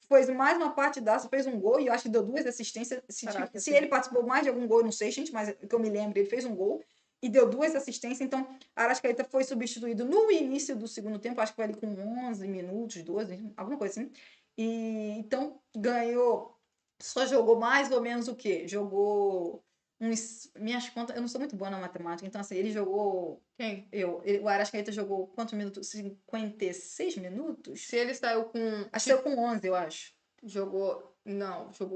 Fez mais uma partidaça, fez um gol e eu acho que deu 2 assistências. Se ele participou mais de algum gol, eu não sei, gente, mas que eu me lembro, ele fez um gol e deu 2 assistências. Então, a Arrascaeta foi substituído no início do segundo tempo, acho que foi ali com 11 minutos, 12, alguma coisa assim. E então ganhou, só jogou mais ou menos o quê? Jogou minhas contas, eu não sou muito boa na matemática, então assim, ele jogou. Quem? O Arrascaeta jogou quantos minutos? 56 minutos? Se ele saiu com. Acho que saiu com 11, eu acho. Jogou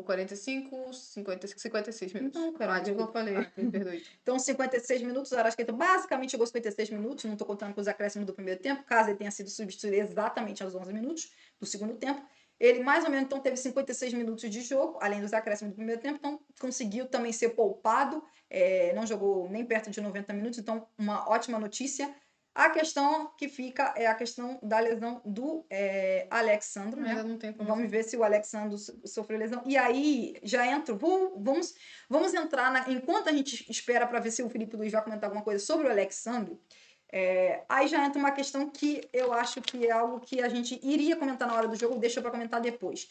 45, 56 minutos. Então, cara, desculpa, eu falei. Me perdoe. Então, 56 minutos, o Arrascaeta basicamente jogou 56 minutos, não estou contando com os acréscimos do primeiro tempo, caso ele tenha sido substituído exatamente aos 11 minutos do segundo tempo. Ele, mais ou menos, então, teve 56 minutos de jogo, além dos acréscimos do primeiro tempo, então conseguiu também ser poupado, não jogou nem perto de 90 minutos, então uma ótima notícia. A questão que fica é a questão da lesão do Alexandro, né? Vamos ver se o Alexandro sofreu lesão. E aí, já entro, vamos entrar, enquanto a gente espera para ver se o Felipe Luiz vai comentar alguma coisa sobre o Alexandro, aí já entra uma questão que eu acho que é algo que a gente iria comentar na hora do jogo, deixa para comentar depois.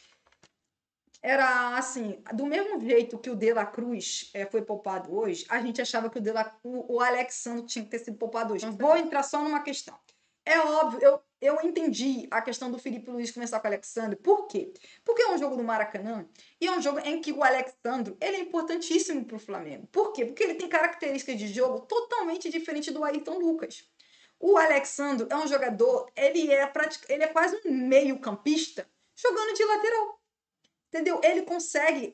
Era assim, do mesmo jeito que o De La Cruz foi poupado hoje, a gente achava que o Alexandre tinha que ter sido poupado hoje. Vou entrar só numa questão. É óbvio, eu entendi a questão do Felipe Luiz começar com o Alexandre. Por quê? Porque é um jogo do Maracanã e é um jogo em que o Alexandre ele é importantíssimo para o Flamengo. Por quê? Porque ele tem características de jogo totalmente diferentes do Ayrton Lucas. O Alexandre é um jogador, ele é quase um meio-campista jogando de lateral. Entendeu? Ele consegue,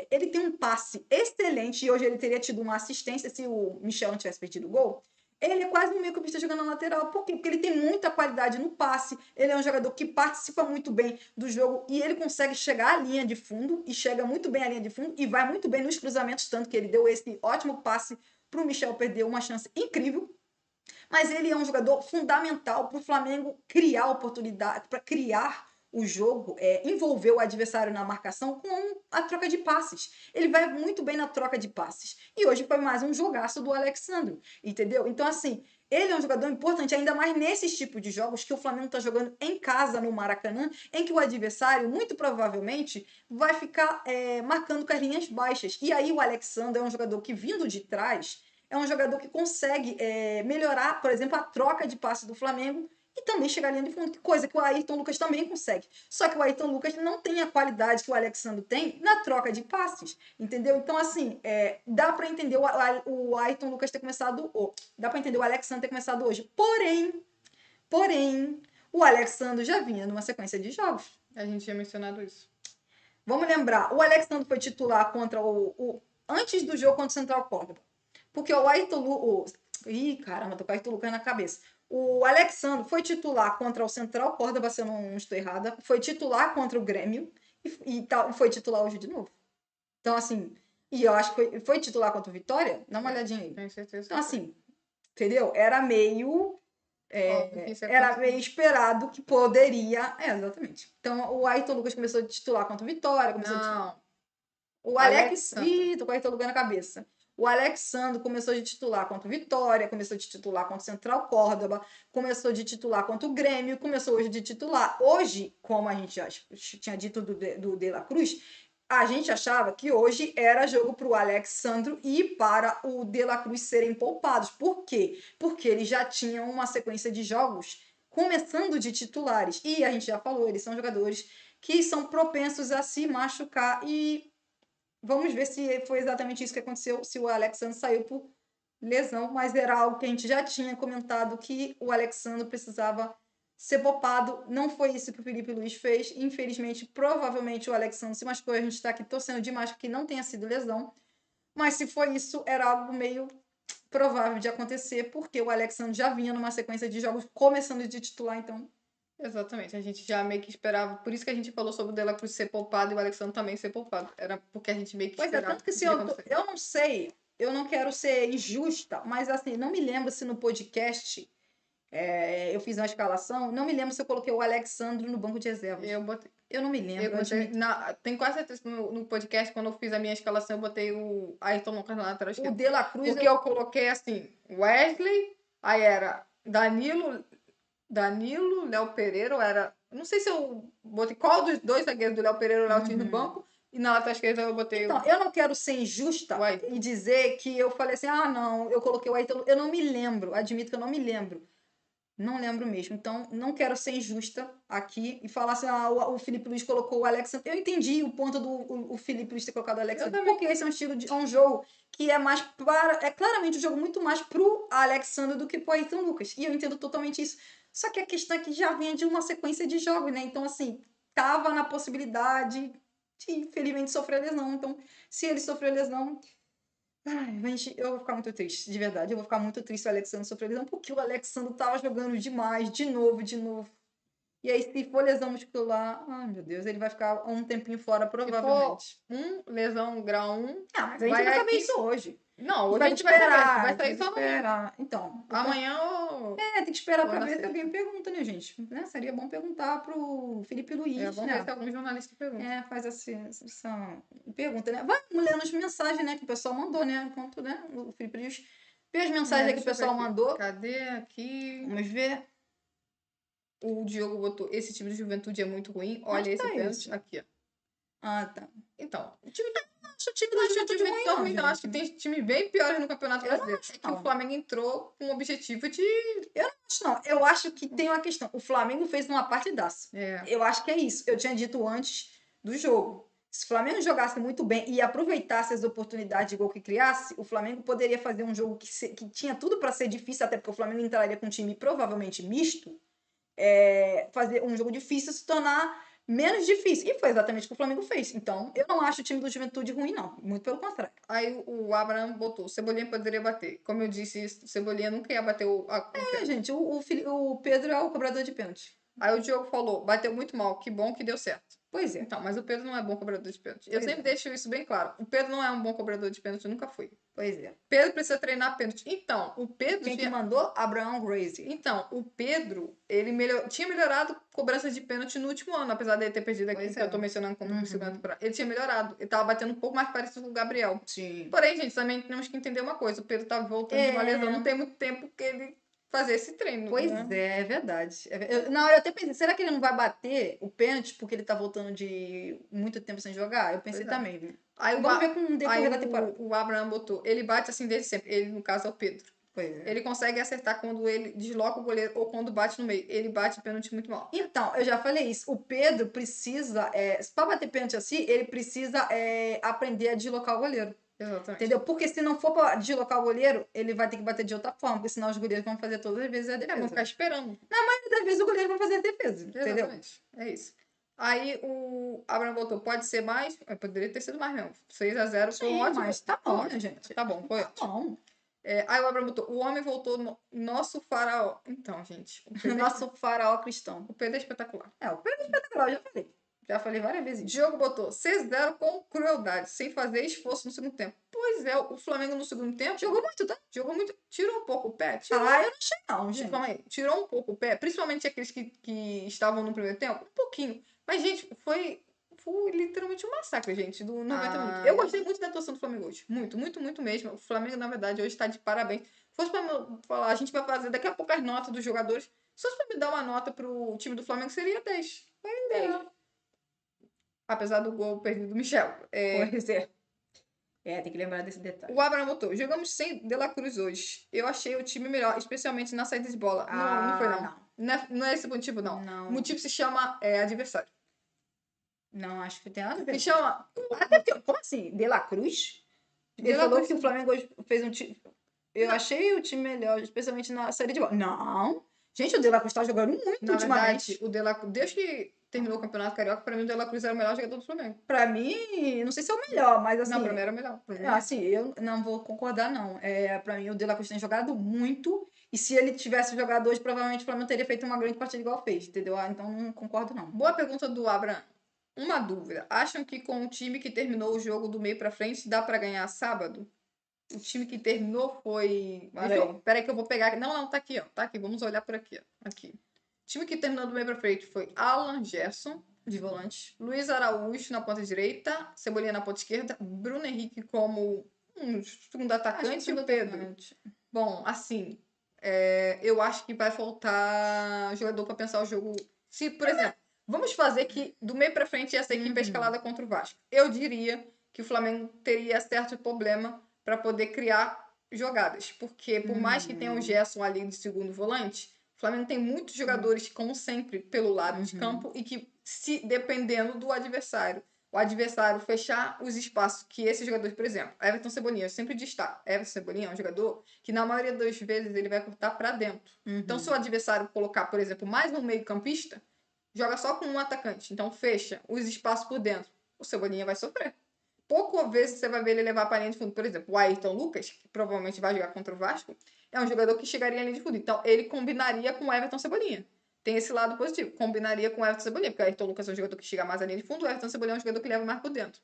ele tem um passe excelente, e hoje ele teria tido uma assistência se o Michel não tivesse perdido o gol. Ele é quase um meio-campista jogando na lateral. Por quê? Porque ele tem muita qualidade no passe. Ele é um jogador que participa muito bem do jogo e ele consegue chegar à linha de fundo e chega muito bem à linha de fundo e vai muito bem nos cruzamentos, tanto que ele deu esse ótimo passe para o Michel perder uma chance incrível. Mas ele é um jogador fundamental para o Flamengo criar oportunidade, para criar o jogo, envolver o adversário na marcação com a troca de passes. Ele vai muito bem na troca de passes. E hoje foi mais um jogaço do Alexandro, entendeu? Então, assim, ele é um jogador importante, ainda mais nesses tipos de jogos que o Flamengo está jogando em casa no Maracanã, em que o adversário, muito provavelmente, vai ficar marcando com as linhas baixas. E aí o Alexandre é um jogador que, vindo de trás, é um jogador que consegue melhorar, por exemplo, a troca de passe do Flamengo e também chegar à linha de fundo, coisa que o Ayrton Lucas também consegue. Só que o Ayrton Lucas não tem a qualidade que o Alexandre tem na troca de passes, entendeu? Então, assim, dá para entender o Ayrton Lucas ter começado, dá para entender o Alexandre ter começado hoje. Porém, o Alexandre já vinha numa sequência de jogos. A gente tinha mencionado isso. Vamos lembrar, o Alexandre foi titular contra antes do jogo contra o Central Córdoba. Porque o Ayrton Lucas. Ih, caramba, tô com o Ayrton Lucas na cabeça. O Alexandre foi titular contra o Central Córdoba, se eu não estou errada. Foi titular contra o Grêmio e foi titular hoje de novo. Então, assim. E eu acho que foi titular contra o Vitória? Dá uma olhadinha aí. Tenho certeza. Então, assim. Entendeu? Era meio. Era meio esperado que poderia. Exatamente. Então, o Ayrton Lucas começou a titular contra o Vitória. Não. O Alex. Ih, tô com o Ayrton Lucas na cabeça. O Alexandre começou de titular contra o Vitória, começou de titular contra o Central Córdoba, começou de titular contra o Grêmio, começou hoje de titular. Hoje, como a gente já tinha dito do De La Cruz, a gente achava que hoje era jogo para o Alexandre e para o De La Cruz serem poupados. Por quê? Porque eles já tinham uma sequência de jogos começando de titulares. E a gente já falou, eles são jogadores que são propensos a se machucar e vamos ver se foi exatamente isso que aconteceu, se o Alexandre saiu por lesão, mas era algo que a gente já tinha comentado que o Alexandre precisava ser poupado. Não foi isso que o Felipe Luiz fez. Infelizmente, provavelmente o Alexandre se machucou. A gente está aqui torcendo demais que não tenha sido lesão. Mas se foi isso, era algo meio provável de acontecer, porque o Alexandre já vinha numa sequência de jogos começando de titular, então. Exatamente, a gente já meio que esperava. Por isso que a gente falou sobre o De La Cruz ser poupado e o Alexandre também ser poupado. Era porque a gente meio que esperava. Pois é, tanto que se eu não sei, eu não quero ser injusta, mas assim, não me lembro se no podcast eu fiz uma escalação, não me lembro se eu coloquei o Alexandre no banco de reservas. Eu botei. Eu não me lembro. Tem quase certeza que no podcast, quando eu fiz a minha escalação, eu botei o Ayrton Lucas na lateral esquerda. O De La Cruz. Porque eu coloquei assim, Wesley, aí era Danilo, Léo Pereira, ou era. Não sei se eu botei qual dos dois zagueiros do Léo Pereira ou Léo Tinha no banco. E na lateral esquerda eu botei. Então, eu não quero ser injusta e dizer que eu falei assim, não, eu coloquei o Ayrton. Eu não me lembro, admito que eu não me lembro. Não lembro mesmo. Então, não quero ser injusta aqui e falar assim, o Felipe Luiz colocou o Alexandre. Eu entendi o ponto do o Felipe Luiz ter colocado o Alexandre, porque esse é um estilo é um jogo que é mais para. É claramente um jogo muito mais pro Alexandre do que pro Ayrton Lucas. E eu entendo totalmente isso. Só que a questão é que já vinha de uma sequência de jogos, né? Então, assim, tava na possibilidade de, infelizmente, sofrer lesão. Então, se ele sofreu lesão. Ai, gente, eu vou ficar muito triste, de verdade. Eu vou ficar muito triste se o Alexandre sofrer lesão, porque o Alexandre tava jogando demais, de novo. E aí, se for lesão muscular, ai meu Deus, ele vai ficar um tempinho fora, provavelmente. Se for lesão grau 1. Mas a gente vai saber isso hoje. Não, hoje a gente vai esperar. Vai sair só amanhã. Então. Amanhã ou. Tem que esperar pra ver se alguém pergunta, né, gente? Né? Seria bom perguntar pro Felipe Luiz. Vamos ver se algum jornalista pergunta. Faz essa pergunta, né? Vamos ler nas mensagens, né, que o pessoal mandou, né? Enquanto, né, o Felipe Luiz. Vê as mensagens aí que o pessoal mandou. Cadê aqui? Vamos ver. O Diogo botou: esse time de Juventude é muito ruim. Olha esse pênalti. Aqui, ó. Ah, tá. Então, o time acho o time da Juventude ruim, não. Acho que tem time bem piores no Campeonato Brasileiro. É que o Flamengo entrou com o objetivo de. Eu não acho, não. Eu acho que tem uma questão. O Flamengo fez uma partidaça. Eu acho que é isso. Eu tinha dito antes do jogo. Se o Flamengo jogasse muito bem e aproveitasse as oportunidades de gol que criasse, o Flamengo poderia fazer um jogo que tinha tudo para ser difícil, até porque o Flamengo entraria com um time provavelmente misto. Fazer um jogo difícil se tornar menos difícil. E foi exatamente o que o Flamengo fez. Então, eu não acho o time do Juventude ruim, não. Muito pelo contrário. Aí o Abraham botou, o Cebolinha poderia bater. Como eu disse, o Cebolinha nunca ia bater o Gente, o Pedro é o cobrador de pênalti. Aí o Diogo falou, bateu muito mal, que bom que deu certo. Pois é. Então, mas o Pedro não é bom cobrador de pênalti. Eu Pois sempre é. deixo isso bem claro. O Pedro não é um bom cobrador de pênalti, nunca foi. Pois é. Pedro precisa treinar pênalti. Então, o Pedro... Quem que mandou? Abraão Gracie. Então, o Pedro, ele tinha melhorado cobrança de pênalti no último ano, apesar dele ter perdido aqui, que eu tô mencionando como segunda temporada. Ele tinha melhorado. Ele tava batendo um pouco mais parecido com o Gabriel. Sim. Porém, gente, também temos que entender uma coisa. O Pedro tá voltando de uma lesão. Não tem muito tempo que ele fazer esse treino. Pois né? é verdade. Na hora eu até pensei, será que ele não vai bater o pênalti porque ele tá voltando de muito tempo sem jogar? Eu pensei também, viu? Aí vamos ver com o decorrer da temporada. O Abraham botou, ele bate assim desde sempre. Ele, no caso, é o Pedro. Pois é. Ele consegue acertar quando ele desloca o goleiro ou quando bate no meio. Ele bate pênalti muito mal. Então, eu já falei isso. O Pedro precisa, para bater pênalti assim, ele precisa aprender a deslocar o goleiro. Exatamente. Entendeu? Porque se não for para deslocar o goleiro, ele vai ter que bater de outra forma, porque senão os goleiros vão fazer todas as vezes a defesa. Vão ficar esperando. Na maioria das vezes o goleiro vai fazer a defesa, entendeu? Exatamente. É isso. Aí o Abraham botou, pode ser mais? Poderia ter sido mais mesmo. 6-0 foi um ótimo. Mas tá bom, né, gente? Tá bom, foi ótimo. Bom. Aí o Abraham botou, o homem voltou no nosso faraó. Então, gente. O nosso faraó cristão. O Pedro é espetacular. O Pedro é espetacular, eu já falei. Já falei várias vezes. Diogo botou 6-0 com crueldade, sem fazer esforço no segundo tempo. Pois é, o Flamengo no segundo tempo... Jogou muito, tá? Jogou muito. Tirou um pouco o pé. Eu não achei não, gente. Calma aí. Tirou um pouco o pé, principalmente aqueles que estavam no primeiro tempo. Um pouquinho. Mas, gente, foi literalmente um massacre, gente, do 90 minutos. Eu gostei muito da atuação do Flamengo hoje. Muito, muito, muito mesmo. O Flamengo, na verdade, hoje está de parabéns. Se fosse pra falar, a gente vai fazer daqui a pouco as notas dos jogadores. Se fosse pra me dar uma nota pro time do Flamengo, seria 10. Foi 10. Apesar do gol perdido do Michel. Pois é. Tem que lembrar desse detalhe. O Abraham botou, jogamos sem De La Cruz hoje. Eu achei o time melhor, especialmente na saída de bola. Não foi não. Não é esse motivo, não. O motivo se chama adversário. Não, acho que tem nada a ver. Se chama... Como assim? De La Cruz? Ele falou que o Flamengo hoje fez um time... Eu achei o time melhor, especialmente na saída de bola. Não. Gente, o De La Cruz tá jogando muito ultimamente. Verdade, o De La Cruz... Desde que terminou o Campeonato Carioca, pra mim o De La Cruz era o melhor jogador do Flamengo. Pra mim, não sei se é o melhor, mas assim... Não, pra mim era o melhor. Assim, eu não vou concordar, não. Pra mim, o De La Cruz tem jogado muito, e se ele tivesse jogado hoje, provavelmente o Flamengo teria feito uma grande partida igual fez, entendeu? Então, não concordo, não. Boa pergunta do Abraham. Uma dúvida. Acham que com o time que terminou o jogo do meio pra frente, dá pra ganhar sábado? O time que terminou foi... Peraí que eu vou pegar... Não, tá aqui, ó. Tá aqui, vamos olhar por aqui, ó. Aqui. O time que terminou do meio pra frente foi Alan Gerson, de volante, Luiz Araújo na ponta direita, Cebolinha na ponta esquerda, Bruno Henrique como um segundo atacante e o Pedro. Bom, assim, eu acho que vai faltar jogador pra pensar o jogo. Se, por exemplo, vamos fazer que do meio pra frente essa equipe é escalada contra o Vasco. Eu diria que o Flamengo teria certo problema para poder criar jogadas. Porque por mais que tenha o Gerson ali de segundo volante, o Flamengo tem muitos jogadores, como sempre, pelo lado de campo e que, se dependendo do adversário, o adversário fechar os espaços que esses jogadores, por exemplo, Everton Cebolinha, eu sempre destaco, Everton Cebolinha é um jogador que na maioria das vezes ele vai cortar para dentro. Então, se o adversário colocar, por exemplo, mais um meio campista, joga só com um atacante, então fecha os espaços por dentro, o Cebolinha vai sofrer. Pouco vezes você vai ver ele levar para a linha de fundo. Por exemplo, o Ayrton Lucas, que provavelmente vai jogar contra o Vasco, é um jogador que chegaria à linha de fundo. Então, ele combinaria com o Everton Cebolinha. Tem esse lado positivo. Combinaria com o Everton Cebolinha, porque o Ayrton Lucas é um jogador que chega mais à linha de fundo, o Everton Cebolinha é um jogador que leva mais por dentro.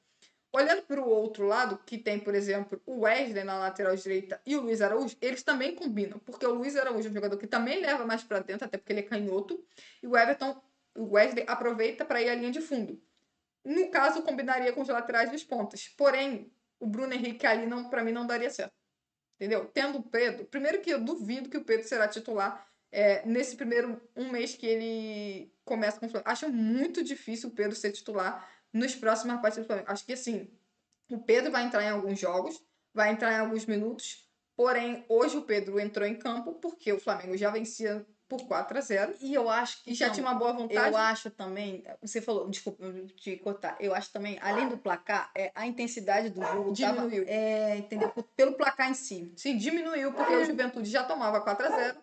Olhando para o outro lado, que tem, por exemplo, o Wesley na lateral direita e o Luiz Araújo, eles também combinam. Porque o Luiz Araújo é um jogador que também leva mais para dentro, até porque ele é canhoto. E o Wesley aproveita para ir à linha de fundo. No caso, combinaria com os laterais e os pontas. Porém, o Bruno Henrique ali, para mim, não daria certo. Entendeu? Tendo o Pedro... Primeiro que eu duvido que o Pedro será titular nesse primeiro mês que ele começa com o Flamengo. Acho muito difícil o Pedro ser titular nos próximos partidas do Flamengo. Acho que, assim, o Pedro vai entrar em alguns jogos, vai entrar em alguns minutos. Porém, hoje o Pedro entrou em campo porque o Flamengo já vencia por 4-0. E eu acho que... já tinha uma boa vontade. Eu acho também... Você falou... Desculpa te cortar. Eu acho também, além do placar, a intensidade do jogo diminuiu. Entendeu? Pelo placar em si. Sim, diminuiu, porque o Juventude já tomava 4-0.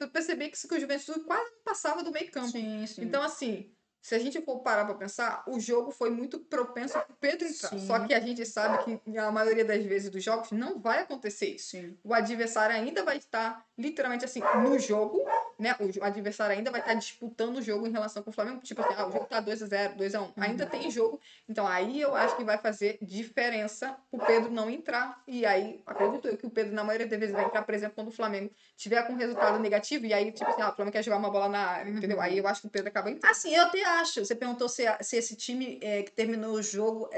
Eu percebi que o Juventude quase não passava do meio campo. Sim. Então, assim, se a gente for parar pra pensar, o jogo foi muito propenso pro Pedro entrar. Sim. Só que a gente sabe que a maioria das vezes dos jogos não vai acontecer isso. Sim. O adversário ainda vai estar literalmente assim no jogo, né? O adversário ainda vai estar disputando o jogo em relação com o Flamengo. Tipo assim, o jogo tá 2-0, 2-1. Ainda tem jogo. Então aí eu acho que vai fazer diferença o Pedro não entrar. E aí, acredito eu que o Pedro, na maioria das vezes, vai entrar, por exemplo, quando o Flamengo tiver com resultado negativo. E aí, tipo assim, o Flamengo quer jogar uma bola na área, entendeu? Aí eu acho que o Pedro acaba entrando. Assim, eu até acho. Você perguntou se esse time que terminou o jogo.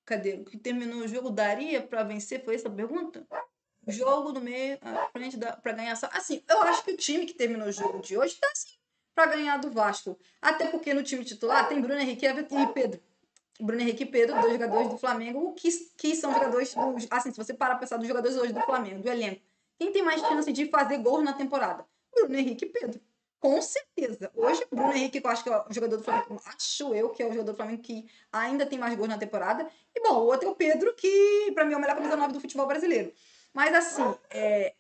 Cadê? Que terminou o jogo daria pra vencer? Foi essa a pergunta? Jogo no meio, à frente pra ganhar só. Assim, eu acho que o time que terminou o jogo de hoje tá assim, pra ganhar do Vasco. Até porque no time titular tem Bruno Henrique e Pedro. Bruno Henrique e Pedro, dois jogadores do Flamengo, que são jogadores dos. Assim, se você parar pra pensar dos jogadores hoje do Flamengo, do elenco, quem tem mais chance de fazer gols na temporada? Bruno Henrique e Pedro. Com certeza. Hoje, o Bruno Henrique, que eu acho que é o jogador do Flamengo, acho eu que é o jogador do Flamengo que ainda tem mais gols na temporada. E, bom, o outro é o Pedro, que pra mim é o melhor camisa 9 do futebol brasileiro. Mas, assim,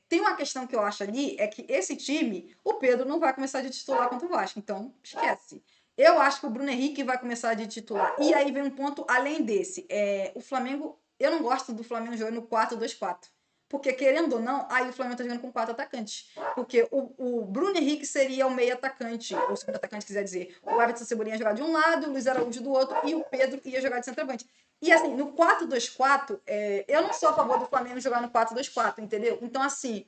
tem uma questão que eu acho ali, é que esse time, o Pedro não vai começar de titular contra o Vasco. Então, esquece. Eu acho que o Bruno Henrique vai começar de titular. E aí vem um ponto além desse. O Flamengo, eu não gosto do Flamengo jogando no 4-2-4. Porque, querendo ou não, aí o Flamengo tá jogando com 4 atacantes. Porque o Bruno Henrique seria o meio atacante, ou segundo atacante, quiser dizer. O Everton Cebolinha ia jogar de um lado, o Luiz Araújo do outro, e o Pedro ia jogar de centroavante. E assim, no 4-2-4, eu não sou a favor do Flamengo jogar no 4-2-4, entendeu? Então, assim,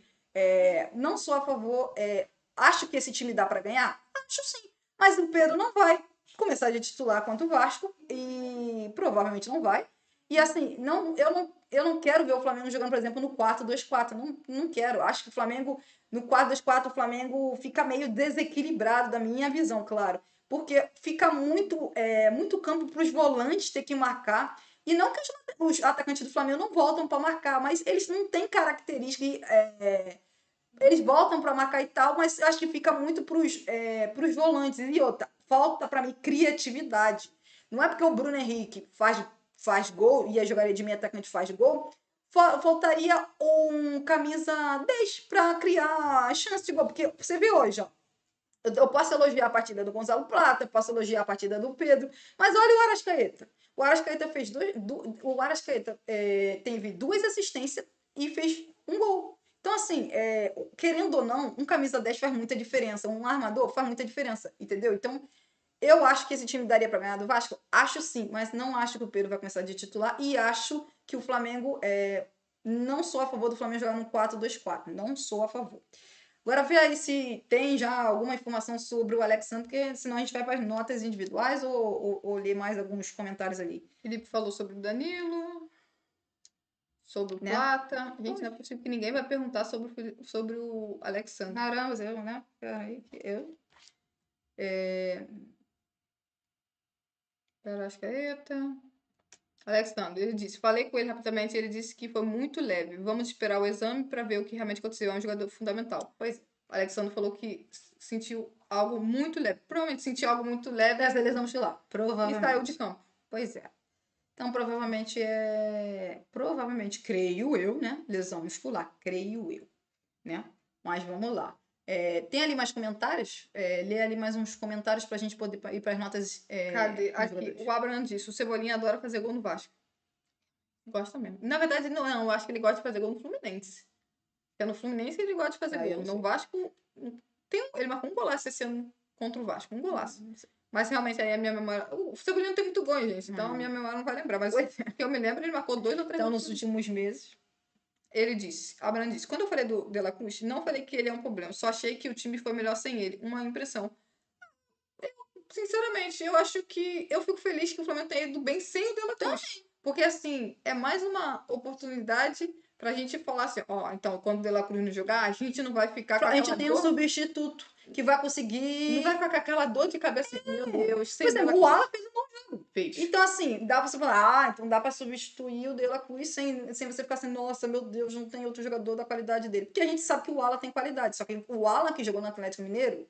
não sou a favor. Acho que esse time dá para ganhar? Acho sim. Mas o Pedro não vai começar de titular contra o Vasco e provavelmente não vai. E assim, eu não quero ver o Flamengo jogando, por exemplo, no 4-2-4. Não quero. Acho que o Flamengo, no 4-2-4, o Flamengo fica meio desequilibrado, da minha visão, claro. Porque fica muito campo para os volantes ter que marcar. E não que os atacantes do Flamengo não voltam para marcar, mas eles não têm característica. Eles voltam para marcar e tal, mas acho que fica muito pros volantes. E outra, falta para mim criatividade. Não é porque o Bruno Henrique faz gol e a jogaria de meio atacante faz gol, faltaria um camisa 10 para criar chance de gol. Porque você vê hoje, ó. Eu posso elogiar a partida do Gonzalo Plata, eu posso elogiar a partida do Pedro, mas olha o Arrascaeta. O Arrascaeta o Arrascaeta teve 2 assistências e fez um gol. Então, assim, querendo ou não, um camisa 10 faz muita diferença, um armador faz muita diferença, entendeu? Então, eu acho que esse time daria para ganhar do Vasco? Acho sim, mas não acho que o Pedro vai começar de titular e acho que o Flamengo. Não sou a favor do Flamengo jogar no 4-2-4. Não sou a favor. Agora vê aí se tem já alguma informação sobre o Alexandre, porque senão a gente vai para as notas individuais ou ler mais alguns comentários ali. Felipe falou sobre o Danilo, sobre o Né? Plata. Gente, não é possível que ninguém vai perguntar sobre o Alexandre. Caramba, eu, né? Peraí, eu. Arrascaeta. Alexandre, ele disse, falei com ele rapidamente, ele disse que foi muito leve. Vamos esperar o exame para ver o que realmente aconteceu. É um jogador fundamental. Pois, o Alexandre falou que sentiu algo muito leve. Provavelmente sentiu algo muito leve. Dessa lesão muscular. Provavelmente. E saiu de campo. Pois é. Então, provavelmente Provavelmente, creio eu, né? Lesão muscular, creio eu, né? Mas vamos lá. Tem ali mais comentários? Lê ali mais uns comentários pra gente poder ir para as notas. Cadê? Aqui, o Abraham disse, o Cebolinha adora fazer gol no Vasco. Gosta mesmo. Na verdade, não, eu acho que ele gosta de fazer gol no Fluminense. Porque no Fluminense ele gosta de fazer gol. No Vasco, ele marcou um golaço esse ano contra o Vasco. Um golaço. Mas realmente aí a minha memória. O Cebolinha não tem muito gol, gente. Então a minha memória não vai lembrar. Mas o que eu me lembro, ele marcou 2 ou 3 Então, nos últimos meses. Ele disse, Abraham disse, quando eu falei do De La Cruz, não falei que ele é um problema. Só achei que o time foi melhor sem ele. Uma impressão. Sinceramente, eu acho que. Eu fico feliz que o Flamengo tenha ido bem sem o De La Cruz. Porque, assim, é mais uma oportunidade pra gente falar assim: ó, então, quando o De La Cruz não jogar, a gente não vai ficar com A aquela gente tem um dor. substituto que vai conseguir. Não vai ficar com aquela dor de cabeça. Meu Deus, sem Por De La exemplo, o Cruz. Alan fez um bom jogo. Fez. Então, assim, dá pra você falar, então dá pra substituir o De La Cruz sem você ficar assim, nossa, meu Deus, não tem outro jogador da qualidade dele. Porque a gente sabe que o Alan tem qualidade. Só que o Alan que jogou no Atlético Mineiro,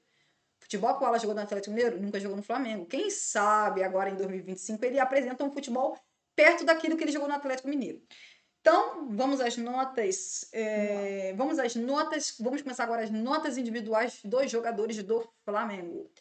futebol que o Alan jogou no Atlético Mineiro, nunca jogou no Flamengo. Quem sabe agora em 2025 ele apresenta um futebol perto daquilo que ele jogou no Atlético Mineiro. Então, vamos às notas. Vamos começar agora as notas individuais dos jogadores do Flamengo.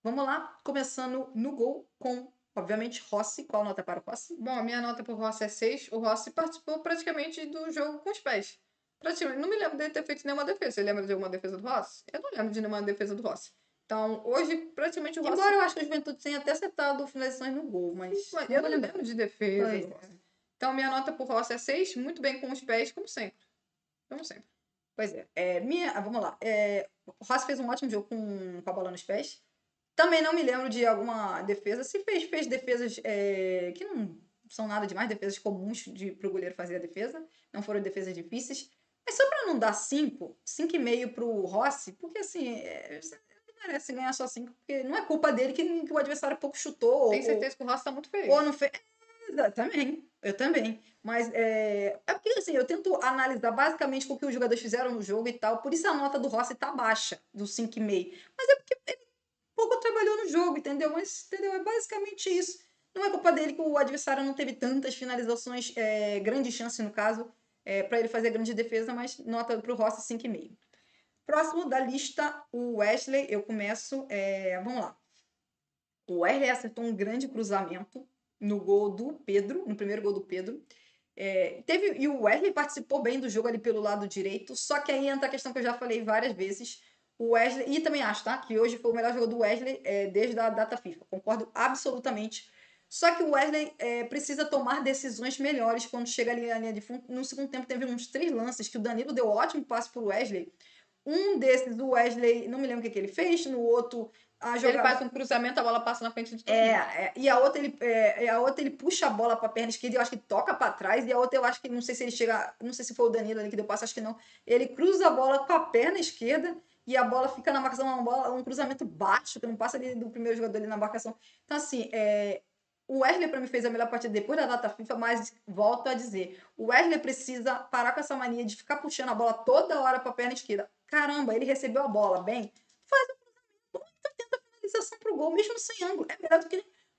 Vamos lá, começando no gol com, obviamente, Rossi. Qual nota para o Rossi? Bom, a minha nota pro Rossi é 6. O Rossi participou praticamente do jogo com os pés. Praticamente, não me lembro dele ter feito nenhuma defesa. Você lembra de alguma defesa do Rossi? Eu não lembro de nenhuma defesa do Rossi. Então, hoje, praticamente o Rossi... Embora eu acho que o Juventude tenha até acertado finalizações no gol, mas Mas não eu vou não lembrar. lembro de defesa Pois do é. Rossi. Então, minha nota pro Rossi é 6. Muito bem com os pés, como sempre. Como sempre. Pois é. Vamos lá. O Rossi fez um ótimo jogo com a bola nos pés. Também não me lembro de alguma defesa. Se fez defesas que não são nada demais, defesas comuns para o goleiro fazer a defesa. Não foram defesas difíceis. Mas só para não dar 5,5 para o Rossi, porque assim, você não merece ganhar só 5, porque não é culpa dele que o adversário pouco chutou. Tenho certeza que o Rossi tá muito feio. Ou não fez. Eu também. Mas porque assim, eu tento analisar basicamente o que os jogadores fizeram no jogo e tal. Por isso a nota do Rossi tá baixa, do 5,5. Mas é porque ele pouco trabalhou no jogo, entendeu? Mas, entendeu? É basicamente isso. Não é culpa dele que o adversário não teve tantas finalizações, grande chance no caso, para ele fazer grande defesa, mas nota pro Rossi 5,5. Próximo da lista, o Wesley. Eu começo. Vamos lá. O Wesley acertou um grande cruzamento no gol do Pedro, no primeiro gol do Pedro. E o Wesley participou bem do jogo ali pelo lado direito, só que aí entra a questão que eu já falei várias vezes. O Wesley, e também acho, tá? Que hoje foi o melhor jogo do Wesley desde a data FIFA. Concordo absolutamente. Só que o Wesley precisa tomar decisões melhores quando chega ali na linha de fundo. No segundo tempo teve uns 3 lances que o Danilo deu ótimo passe pro Wesley. Um desses, o Wesley, não me lembro o que ele fez. No outro, a jogada... Ele faz um cruzamento, a bola passa na frente de todo mundo. E a outra ele puxa a bola para a perna esquerda e eu acho que toca para trás. E a outra eu acho que, não sei se ele chega, não sei se foi o Danilo ali que deu passe, acho que não. Ele cruza a bola com a perna esquerda e a bola fica na marcação, um cruzamento baixo, que não passa ali do primeiro jogador ali na marcação. Então, assim, o Wesley para mim fez a melhor partida depois da data FIFA, mas volto a dizer, o Wesley precisa parar com essa mania de ficar puxando a bola toda hora para a perna esquerda. Caramba, ele recebeu a bola bem, faz um cruzamento, tenta finalização pro gol, mesmo sem ângulo. É melhor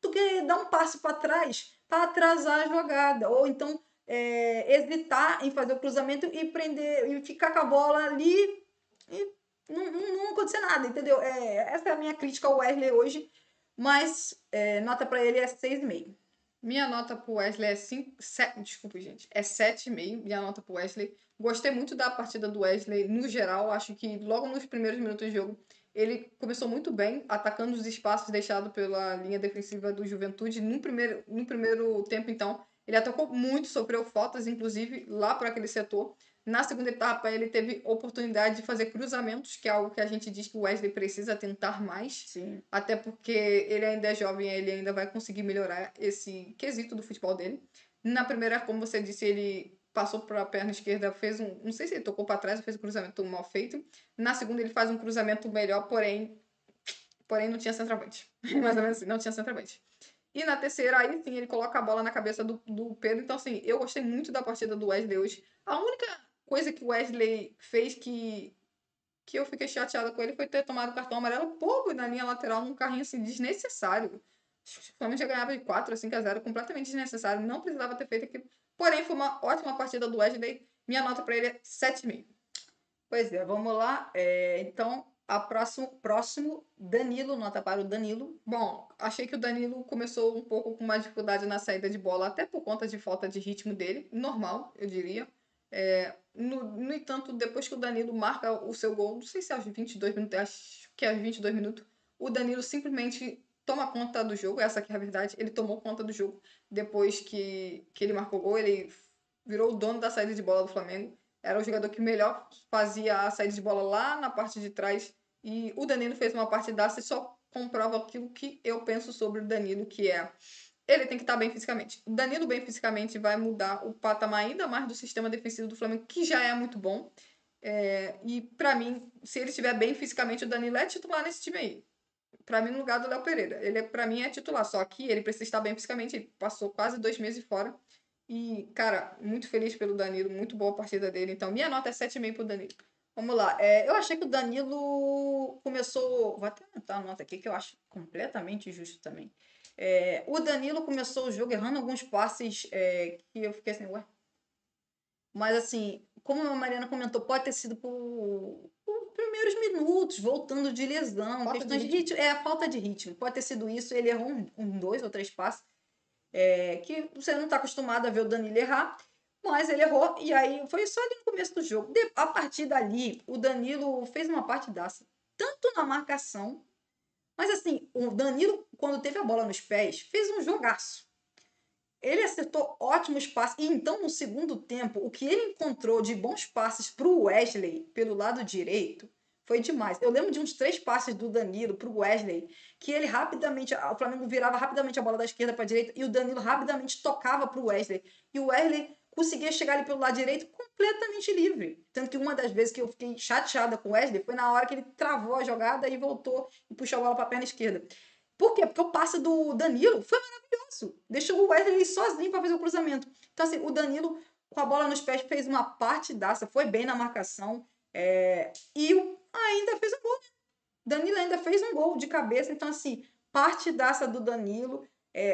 do que dar um passo para trás para atrasar a jogada. Ou então hesitar em fazer o cruzamento e prender e ficar com a bola ali e não acontecer nada, entendeu? Essa é a minha crítica ao Wesley hoje, mas nota para ele é 6,5. Minha nota pro Wesley é 5, 7, desculpa, gente, é 7,5. Minha nota pro Wesley. Gostei muito da partida do Wesley no geral. Acho que logo nos primeiros minutos de jogo ele começou muito bem, atacando os espaços deixados pela linha defensiva do Juventude. No primeiro tempo, então, ele atacou muito, sofreu faltas, inclusive, lá para aquele setor. Na segunda etapa, ele teve oportunidade de fazer cruzamentos, que é algo que a gente diz que o Wesley precisa tentar mais. Sim. Até porque ele ainda é jovem, ele ainda vai conseguir melhorar esse quesito do futebol dele. Na primeira, como você disse, ele passou para a perna esquerda, fez um. Não sei se ele tocou para trás ou fez um cruzamento mal feito. Na segunda, ele faz um cruzamento melhor, porém não tinha centroavante. Mais ou menos assim, não tinha centroavante. E na terceira, aí sim, ele coloca a bola na cabeça do Pedro. Então, assim, eu gostei muito da partida do Wesley hoje. A única coisa que o Wesley fez que eu fiquei chateada com ele foi ter tomado o cartão amarelo bobo na linha lateral, num carrinho assim, desnecessário. O Flamengo já ganhava de 4 a 5-0, completamente desnecessário. Não precisava ter feito aquilo. Porém, foi uma ótima partida do Wesley. Minha nota para ele é 7,5. Pois é, vamos lá. Então, próximo, Danilo, nota para o Danilo. Bom, achei que o Danilo começou um pouco com mais dificuldade na saída de bola, até por conta de falta de ritmo dele. Normal, eu diria. No entanto, depois que o Danilo marca o seu gol, não sei se é aos 22 minutos, acho que é aos 22 minutos, o Danilo simplesmente toma conta do jogo, essa aqui é a verdade, ele tomou conta do jogo depois que ele marcou o gol, ele virou o dono da saída de bola do Flamengo, era o jogador que melhor fazia a saída de bola lá na parte de trás, e o Danilo fez uma partidaça e só comprova aquilo que eu penso sobre o Danilo, que é ele tem que estar bem fisicamente. O Danilo bem fisicamente vai mudar o patamar ainda mais do sistema defensivo do Flamengo, que já é muito bom. E para mim, se ele estiver bem fisicamente, o Danilo é titular nesse time aí. Para mim, no lugar do Léo Pereira. Ele, para mim, é titular. Só que ele precisa estar bem fisicamente. Ele passou quase 2 meses fora. E, cara, muito feliz pelo Danilo. Muito boa a partida dele. Então, minha nota é 7,5 pro Danilo. Vamos lá. Eu achei que o Danilo começou. Vou até anotar a nota aqui, que eu acho completamente justo também. O Danilo começou o jogo errando alguns passes que eu fiquei assim, ué. Mas assim, como a Mariana comentou, pode ter sido primeiros minutos, voltando de lesão, Falta questões de de ritmo. É a falta de ritmo. Pode ter sido isso. Ele errou dois ou três passes. Que você não está acostumado a ver o Danilo errar. Mas ele errou. E aí foi só ali no começo do jogo. A partir dali, o Danilo fez uma partidaça. Tanto na marcação. Mas assim, o Danilo, quando teve a bola nos pés, fez um jogaço. Ele acertou ótimos passes. E então, no segundo tempo, o que ele encontrou de bons passes para o Wesley pelo lado direito foi demais. Eu lembro de uns 3 passes do Danilo para o Wesley, que ele rapidamente, o Flamengo virava rapidamente a bola da esquerda para a direita e o Danilo rapidamente tocava para o Wesley. E o Wesley conseguia chegar ali pelo lado direito completamente livre. Tanto que uma das vezes que eu fiquei chateada com o Wesley foi na hora que ele travou a jogada e voltou e puxou a bola para a perna esquerda. Por quê? Porque o passe do Danilo foi maravilhoso. Deixou o Wesley sozinho para fazer o cruzamento. Então, assim, o Danilo, com a bola nos pés, fez uma partidaça, foi bem na marcação. E ainda fez um gol, né? Danilo ainda fez um gol de cabeça. Então, assim, partidaça do Danilo.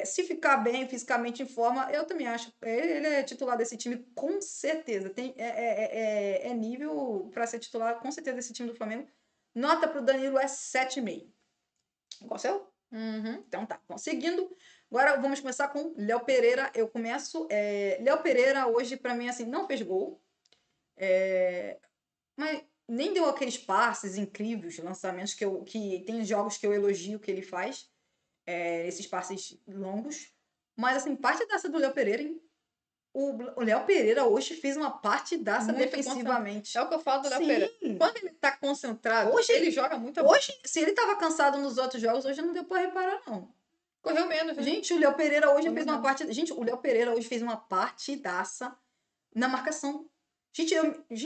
Se ficar bem, fisicamente em forma, eu também acho. Ele é titular desse time, com certeza. É nível para ser titular, com certeza, desse time do Flamengo. Nota para o Danilo é 7,5. Qual o seu? Uhum. Então tá, bom, seguindo. Agora vamos começar com Léo Pereira. Eu começo. Léo Pereira hoje, para mim, assim, não fez gol. Mas nem deu aqueles passes incríveis, lançamentos que tem jogos que eu elogio que ele faz. Esses passes longos. Mas, assim, parte dessa do Léo Pereira, hein? O Léo Pereira hoje fez uma partidaça Muito defensivamente. É o que eu falo do Léo Sim. Pereira. Quando ele tá concentrado, Hoje, ele joga muito bem. Hoje, se ele tava cansado nos outros jogos, hoje não deu pra reparar, não. Correu menos, né? Gente, o Léo Pereira hoje Correu fez uma menos. partida. Gente, o Léo Pereira hoje fez uma partidaça na marcação. Gente,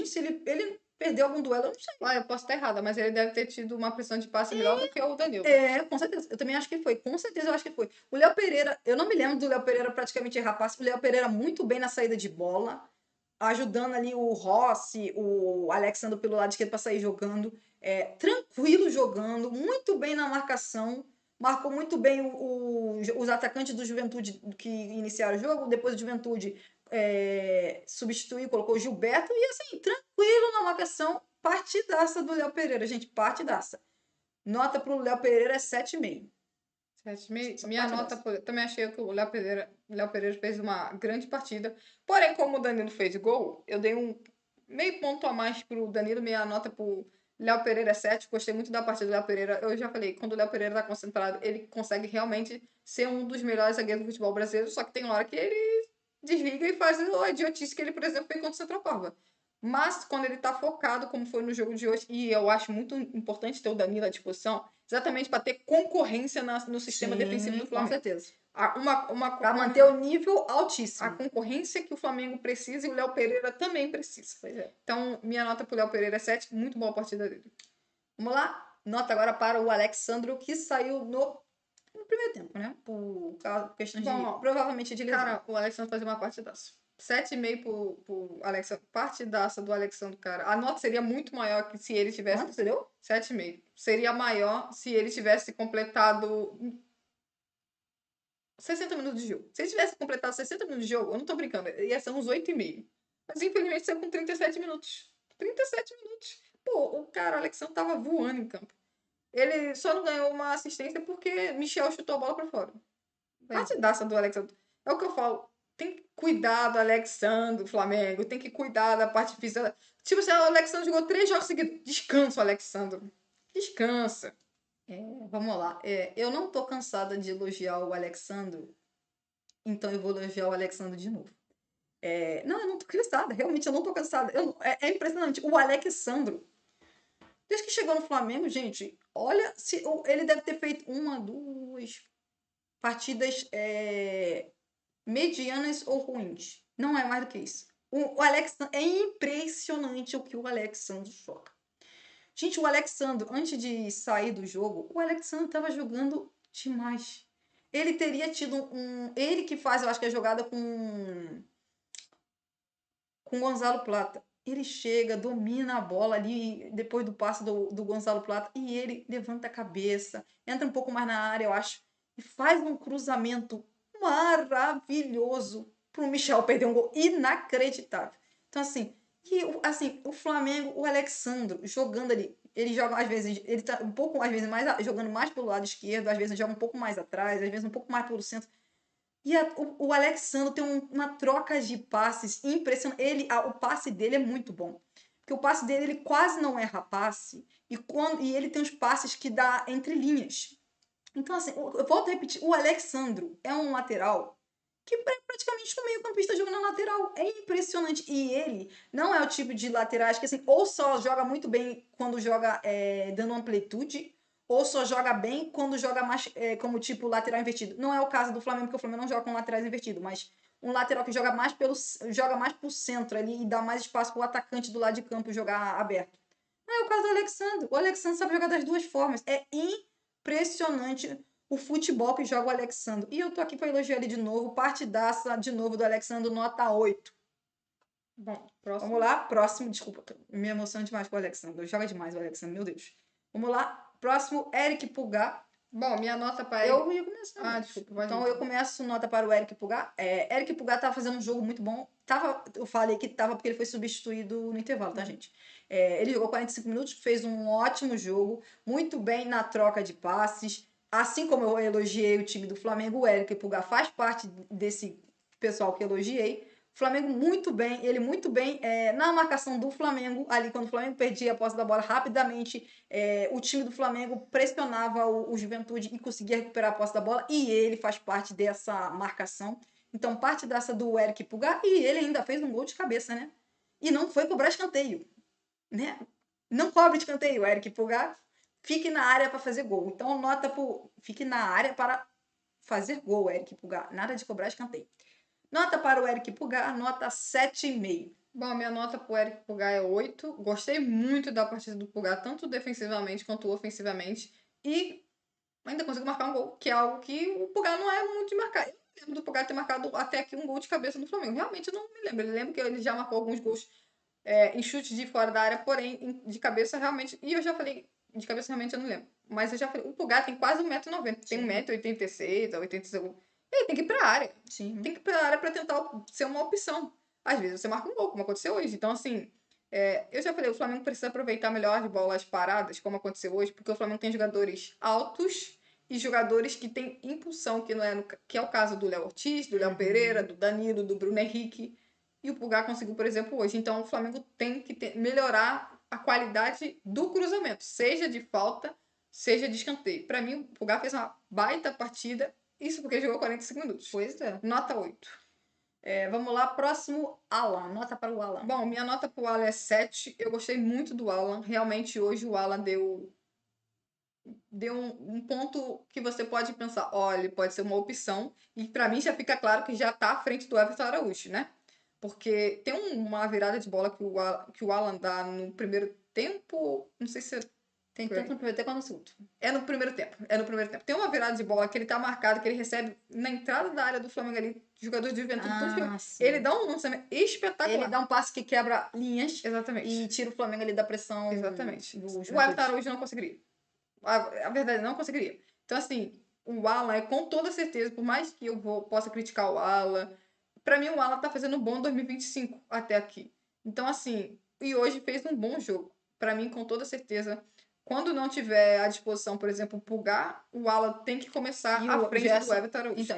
se ele perdeu algum duelo, eu não sei. Ah, eu posso estar errada, mas ele deve ter tido uma pressão de passe melhor do que o Danilo. Com certeza. Eu também acho que foi. Com certeza eu acho que foi. O Léo Pereira, eu não me lembro do Léo Pereira praticamente errar passe. O Léo Pereira muito bem na saída de bola, ajudando ali o Rossi, o Alexandre pelo lado esquerdo para sair jogando. Tranquilo jogando, muito bem na marcação. Marcou muito bem os atacantes do Juventude que iniciaram o jogo. Depois o Juventude substituiu, colocou o Gilberto. E assim, tranquilo na marcação. Partidaça do Léo Pereira, gente. Partidaça. Nota para o Léo Pereira é 7,5. 7,5. Minha nota, também achei que o Léo Pereira fez uma grande partida. Porém, como o Danilo fez gol, eu dei um meio ponto a mais pro Danilo. Minha nota pro Léo Pereira é 7. Gostei muito da partida do Léo Pereira. Eu já falei, quando o Léo Pereira tá concentrado, ele consegue realmente ser um dos melhores zagueiros do futebol brasileiro. Só que tem hora que ele desliga e faz a idiotice que ele, por exemplo, fez contra o Central Córdoba. Mas quando ele tá focado, como foi no jogo de hoje, e eu acho muito importante ter o Danilo à disposição, exatamente para ter concorrência no sistema defensivo do Flamengo. Com certeza. Para manter o nível altíssimo. A concorrência que o Flamengo precisa e o Léo Pereira também precisa. Então, minha nota pro Léo Pereira é 7. Muito boa a partida dele. Vamos lá. Nota agora para o Alexandro, que saiu no primeiro tempo, né? Por questões provavelmente de lesão. Cara, o Alexandre fazia uma partidaça. 7,5 pro Alexandre. Partidaça do Alexandre, cara. A nota seria muito maior que se ele tivesse... Quanto você deu? 7,5. Seria maior se ele tivesse completado 60 minutos de jogo. Se ele tivesse completado 60 minutos de jogo, eu não tô brincando, ia ser uns 8,5. Mas infelizmente saiu com 37 minutos. 37 minutos. Pô, o cara, o Alexandre, tava voando em campo. Ele só não ganhou uma assistência porque Michel chutou a bola pra fora. Partidaça do Alexandre. É o que eu falo. Tem que cuidar do Alexandre, Flamengo. Tem que cuidar da parte física. Tipo, se o Alexandre jogou 3 jogos seguidos. Descansa, Alexandre. Descansa. Vamos lá. Eu não tô cansada de elogiar o Alexandre, então eu vou elogiar o Alexandre de novo. Não, eu não tô cansada. Realmente, eu não tô cansada. É impressionante. O Alexandre, desde que chegou no Flamengo, gente, olha, ele deve ter feito 1, 2 partidas medianas ou ruins. Não é mais do que isso. O Alexandre, é impressionante o que o Alexandre joga. Gente, o Alexandre, antes de sair do jogo, o Alexandre estava jogando demais. Ele teria tido ele que faz, eu acho que a jogada com Gonzalo Plata. Ele chega, domina a bola ali depois do passe do Gonzalo Plata e ele levanta a cabeça, entra um pouco mais na área, eu acho, e faz um cruzamento maravilhoso para o Michel perder um gol inacreditável. Então, assim, o Flamengo, o Alexandre jogando ali, ele joga, às vezes, ele tá um pouco, às vezes, jogando mais pelo lado esquerdo, às vezes joga um pouco mais atrás, às vezes um pouco mais pelo centro. E o Alexandre tem uma troca de passes impressionante. O passe dele é muito bom. Porque o passe dele, ele quase não erra passe. E ele tem os passes que dá entre linhas. Então, assim, eu volto a repetir, o Alexandro é um lateral que é praticamente um meio-campista jogando na lateral. É impressionante. E ele não é o tipo de laterais que, assim, ou só joga muito bem quando joga dando amplitude, ou só joga bem quando joga mais como tipo lateral invertido. Não é o caso do Flamengo, porque o Flamengo não joga com laterais invertidos, mas um lateral que joga mais pro centro ali e dá mais espaço pro atacante do lado de campo jogar aberto. Não é o caso do Alexandre. O Alexandre sabe jogar das duas formas. É impressionante o futebol que joga o Alexandre. E eu tô aqui para elogiar ele de novo. Partidaça de novo do Alexandre, nota 8. Bom, próximo. Vamos lá, próximo. Desculpa, me emociono demais com o Alexandre. Joga demais o Alexandre, meu Deus. Vamos lá, próximo, Eric Pulgar. Bom, minha nota para Eu ia começar. Ah, desculpa. Então eu começo nota para o Eric Pulgar. Eric Pulgar tava fazendo um jogo muito bom. Eu falei que tava porque ele foi substituído no intervalo, tá, gente? Ele jogou 45 minutos, fez um ótimo jogo, muito bem na troca de passes. Assim como eu elogiei o time do Flamengo, o Eric Pulgar faz parte desse pessoal que elogiei. O Flamengo ele muito bem na marcação do Flamengo, ali quando o Flamengo perdia a posse da bola rapidamente, o time do Flamengo pressionava o Juventude e conseguia recuperar a posse da bola, e ele faz parte dessa marcação. Então, parte dessa do Eric Pulgar, e ele ainda fez um gol de cabeça, né? E não foi cobrar escanteio, né? Não cobre escanteio, Eric Pulgar. Fique na área para fazer gol. Então, fique na área para fazer gol, Eric Pulgar. Nada de cobrar escanteio. Nota para o Eric Pulgar, nota 7,5. Bom, minha nota para o Eric Pulgar é 8. Gostei muito da partida do Pulgar, tanto defensivamente quanto ofensivamente. E ainda conseguiu marcar um gol, que é algo que o Pulgar não é muito de marcar. Eu não lembro do Pulgar ter marcado até aqui um gol de cabeça no Flamengo. Realmente eu não me lembro. Eu lembro que ele já marcou alguns gols em chutes de fora da área, porém, de cabeça realmente. E eu já falei, de cabeça realmente eu não lembro. Mas eu já falei, o Pulgar tem quase 1,90 m. Tem 1,86 m, 86 m. Ele tem que ir pra área. Sim. Tem que ir pra área pra tentar ser uma opção. Às vezes você marca um gol, como aconteceu hoje. Então, assim, eu já falei, o Flamengo precisa aproveitar melhor as bolas paradas, como aconteceu hoje, porque o Flamengo tem jogadores altos e jogadores que têm impulsão, que é o caso do Léo Ortiz, do Léo Pereira, do Danilo, do Bruno Henrique. E o Pulgar conseguiu, por exemplo, hoje. Então, o Flamengo tem que melhorar a qualidade do cruzamento, seja de falta, seja de escanteio. Para mim, o Pulgar fez uma baita partida, isso porque jogou 45 minutos. Pois é. Nota 8. Vamos lá, próximo, Alan. Nota para o Alan. Bom, minha nota para o Alan é 7. Eu gostei muito do Alan. Realmente, hoje o Alan deu um ponto que você pode pensar, olha, pode ser uma opção. E para mim já fica claro que já está à frente do Everton Araújo, né? Porque tem uma virada de bola que o Alan dá no primeiro tempo. Não sei se tem tanto no primeiro tempo quanto no segundo. É no primeiro tempo. Tem uma virada de bola que ele tá marcado, que ele recebe na entrada da área do Flamengo ali, jogador de Juventude. Ele dá um lançamento espetacular. Ele dá um passe que quebra linhas. Exatamente. E tira o Flamengo ali da pressão. Exatamente. O Everton Araújo não conseguiria. A verdade, não conseguiria. Então, assim, o Alan com toda certeza, por mais que eu possa criticar o Alan, pra mim o Alan tá fazendo um bom 2025 até aqui. Então, assim, e hoje fez um bom jogo. Pra mim, com toda certeza, quando não tiver à disposição, por exemplo, o Pulgar, o Alan tem que começar à frente do Everton Araújo. Então,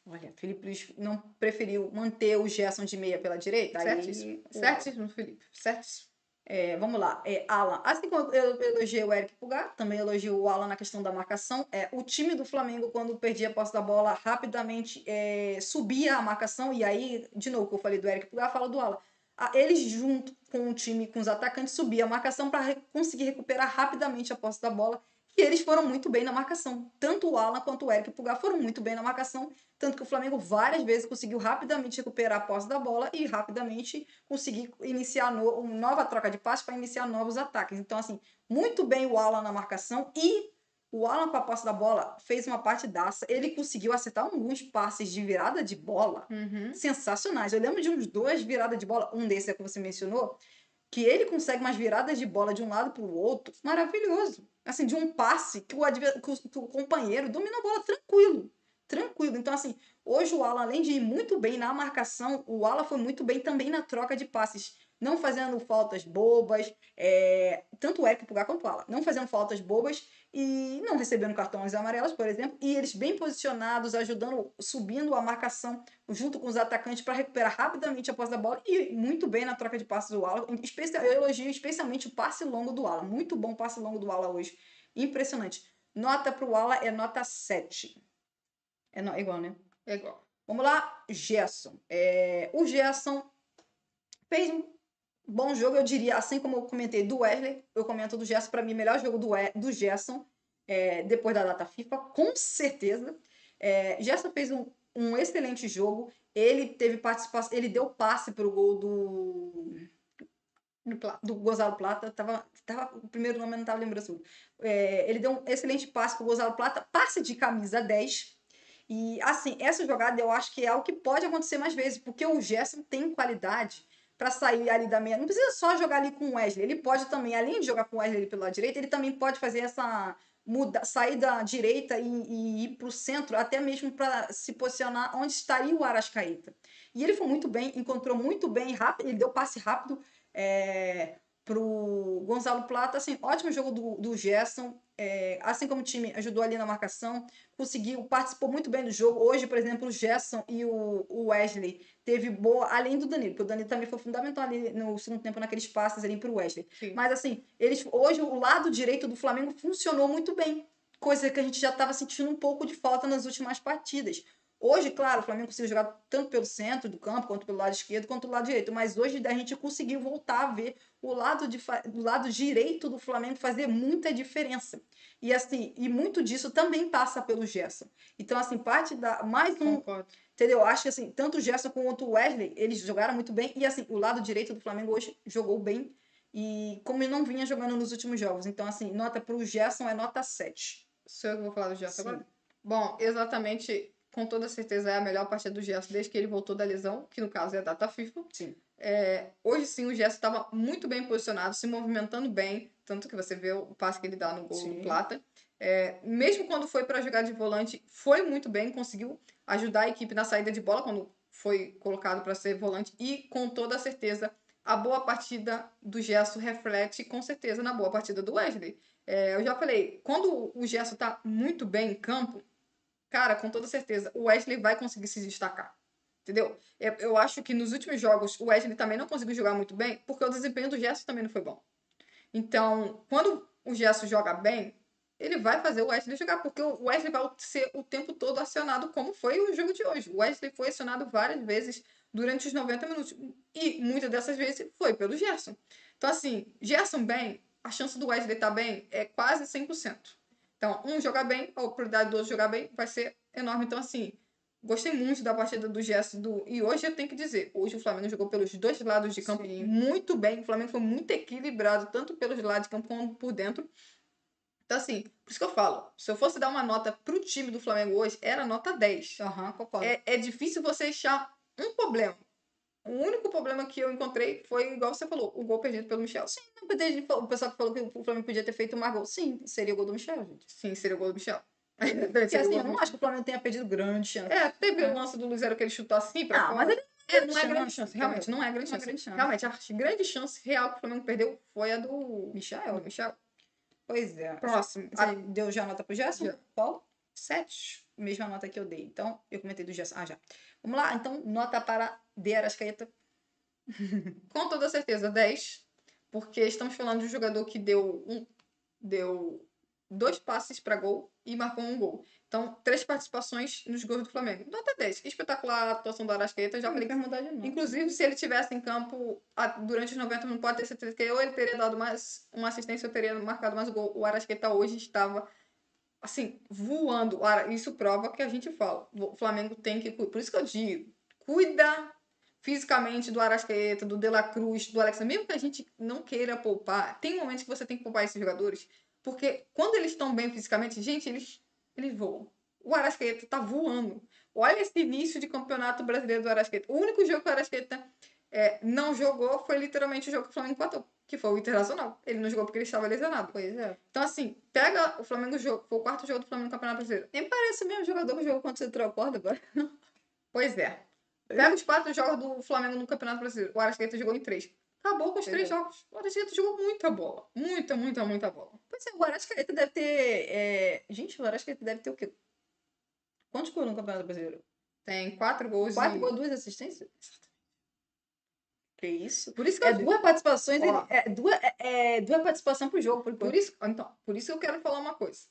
olha, Felipe Luiz não preferiu manter o Gerson de meia pela direita. Certíssimo, Felipe. Certíssimo. Vamos lá, Alan. Assim como eu elogiei o Eric Pulgar, também elogio o Alan na questão da marcação. O time do Flamengo, quando perdia a posse da bola, rapidamente subia a marcação. E aí, de novo, que eu falei do Eric Pulgar, falo do Alan. Eles, junto com o time, com os atacantes, subiam a marcação para conseguir recuperar rapidamente a posse da bola. E eles foram muito bem na marcação. Tanto o Alan quanto o Eric Pulgar foram muito bem na marcação. Tanto que o Flamengo várias vezes conseguiu rapidamente recuperar a posse da bola e rapidamente conseguir iniciar uma nova troca de passe para iniciar novos ataques. Então, assim, muito bem o Alan na marcação. E o Alan, com a posse da bola, fez uma partidaça. Ele conseguiu acertar alguns passes de virada de bola sensacionais. Eu lembro de uns 2 viradas de bola. Um desses que você mencionou, que ele consegue umas viradas de bola de um lado para o outro. Maravilhoso. Assim, de um passe que o companheiro domina a bola tranquilo. Então, assim, hoje o Alan, além de ir muito bem na marcação, o Alan foi muito bem também na troca de passes. não fazendo faltas bobas, tanto o Eric Pulgar quanto o Alan, não fazendo faltas bobas e não recebendo cartões amarelos, por exemplo, e eles bem posicionados, ajudando, subindo a marcação junto com os atacantes para recuperar rapidamente a posse da bola e muito bem na troca de passes do Alan. Eu elogio especialmente o passe longo do Alan, muito bom passe longo do Alan hoje, impressionante. Nota para o Alan é nota 7. É igual, né? É igual. Vamos lá, Gerson. O Gerson fez um bom jogo, eu diria, assim como eu comentei do Wesley, eu comento do Gerson, para mim, melhor jogo do Gerson, depois da data FIFA, com certeza. Gerson fez um excelente jogo, ele teve participação, ele deu passe para o gol do Gonzalo Plata, o primeiro nome eu não estava lembrando assim. Ele deu um excelente passe para o Gonzalo Plata, passe de camisa 10. E, assim, essa jogada eu acho que é algo que pode acontecer mais vezes, porque o Gerson tem qualidade para sair ali da meia. Não precisa só jogar ali com o Wesley, ele pode também, além de jogar com o Wesley ali pelo lado direito, ele também pode fazer essa sair da direita e ir para o centro, até mesmo para se posicionar onde estaria o Arrascaeta. E ele foi muito bem, encontrou muito bem, rápido, ele deu passe rápido pro Gonzalo Plata, assim, ótimo jogo do Gerson, assim como o time ajudou ali na marcação, participou muito bem do jogo. Hoje, por exemplo, o Gerson e o Wesley teve boa, além do Danilo, porque o Danilo também foi fundamental ali no segundo tempo naqueles passes ali pro Wesley. Sim. Mas assim, hoje o lado direito do Flamengo funcionou muito bem, coisa que a gente já estava sentindo um pouco de falta nas últimas partidas. Hoje, claro, o Flamengo conseguiu jogar tanto pelo centro do campo, quanto pelo lado esquerdo, quanto pelo lado direito. Mas hoje a gente conseguiu voltar a ver o lado direito do Flamengo fazer muita diferença. E assim, e muito disso também passa pelo Gerson. Então, assim, parte da. Concordo. Entendeu? Acho que assim, tanto o Gerson quanto o Wesley, eles jogaram muito bem. E assim, o lado direito do Flamengo hoje jogou bem. E como ele não vinha jogando nos últimos jogos. Então, assim, nota para o Gerson é nota 7. Sou eu que vou falar do Gerson Sim. agora? Bom, exatamente, com toda certeza é a melhor partida do Gerson desde que ele voltou da lesão, que no caso é a data FIFA. Sim. Hoje sim o Gerson estava muito bem posicionado, se movimentando bem, tanto que você vê o passe que ele dá no gol do Plata. Mesmo quando foi para jogar de volante, foi muito bem, conseguiu ajudar a equipe na saída de bola quando foi colocado para ser volante e com toda certeza a boa partida do Gerson reflete com certeza na boa partida do Wesley. Eu já falei, quando o Gerson tá muito bem em campo, cara, com toda certeza, o Wesley vai conseguir se destacar. Entendeu? Eu acho que nos últimos jogos o Wesley também não conseguiu jogar muito bem, porque o desempenho do Gerson também não foi bom. Então, quando o Gerson joga bem, ele vai fazer o Wesley jogar, porque o Wesley vai ser o tempo todo acionado, como foi o jogo de hoje. O Wesley foi acionado várias vezes durante os 90 minutos. E muitas dessas vezes foi pelo Gerson. Então, assim, Gerson bem, a chance do Wesley estar bem é quase 100%. Então, um jogar bem, a oportunidade do outro jogar bem vai ser enorme. Então, assim, gostei muito da partida do Gerson. E hoje eu tenho que dizer, hoje o Flamengo jogou pelos dois lados de campo muito bem. O Flamengo foi muito equilibrado, tanto pelos lados de campo como por dentro. Então, assim, por isso que eu falo, se eu fosse dar uma nota pro time do Flamengo hoje, era nota 10. Concordo. É difícil você achar um problema. O único problema que eu encontrei foi, igual você falou, o gol perdido pelo Michel. Sim, o pessoal que falou que o Flamengo podia ter feito mais gol. Sim, seria o gol do Michel, gente. Sim, seria o gol do Michel. Porque assim, eu não acho que o Flamengo tenha perdido grande chance. Teve o lance do Luizero que ele chutou assim pra fora. Mas ele não é grande chance. Realmente, não é grande chance. Realmente, a grande chance real que o Flamengo perdeu foi a do Michel. Pois é. Próximo. Você deu já a nota pro Gerson? Já. Qual? 7. Mesma nota que eu dei. Então, eu comentei do Gerson. Já. Vamos lá. Então, nota para De Arrascaeta. Com toda certeza, 10. Porque estamos falando de um jogador que deu 2 passes para gol e marcou um gol. Então, 3 participações nos gols do Flamengo. Nota 10. Espetacular a atuação do Arrascaeta. Já falei que mudar de novo. Inclusive, se ele tivesse em campo durante os 90 minutos, pode ter certeza que ou ele teria dado mais uma assistência ou teria marcado mais um gol. O Arrascaeta hoje estava, assim, voando. Isso prova que a gente fala. O Flamengo tem que... Por isso que eu digo, cuida fisicamente do Arrascaeta, do De La Cruz, do Alexandre. Mesmo que a gente não queira poupar, tem momentos que você tem que poupar esses jogadores. Porque quando eles estão bem fisicamente, gente, eles voam. O Arrascaeta tá voando. Olha esse início de campeonato brasileiro do Arrascaeta. O único jogo que o Arrascaeta não jogou foi literalmente o jogo que o Flamengo empatou, que foi o Internacional. Ele não jogou porque ele estava lesionado. Pois é. Então, assim, pega o Flamengo jogo, foi o 4º jogo do Flamengo no Campeonato Brasileiro. Nem parece o mesmo jogador que jogou quando você trocou agora. Pois é. Pega os 4 jogos do Flamengo no Campeonato Brasileiro. O Arrascaeta jogou em 3. Acabou com os 3 jogos. O Arrascaeta jogou muita bola. Muita, muita, muita bola. Pois é, o Arrascaeta deve ter... Gente, o Arrascaeta deve ter o quê? Quantos gols no Campeonato Brasileiro? Tem 4 gols 4 gols, 2 assistências? Que isso? Por isso que eu digo. 2 participações, Ó. duas participações pro jogo, por enquanto. Por isso que eu quero falar uma coisa.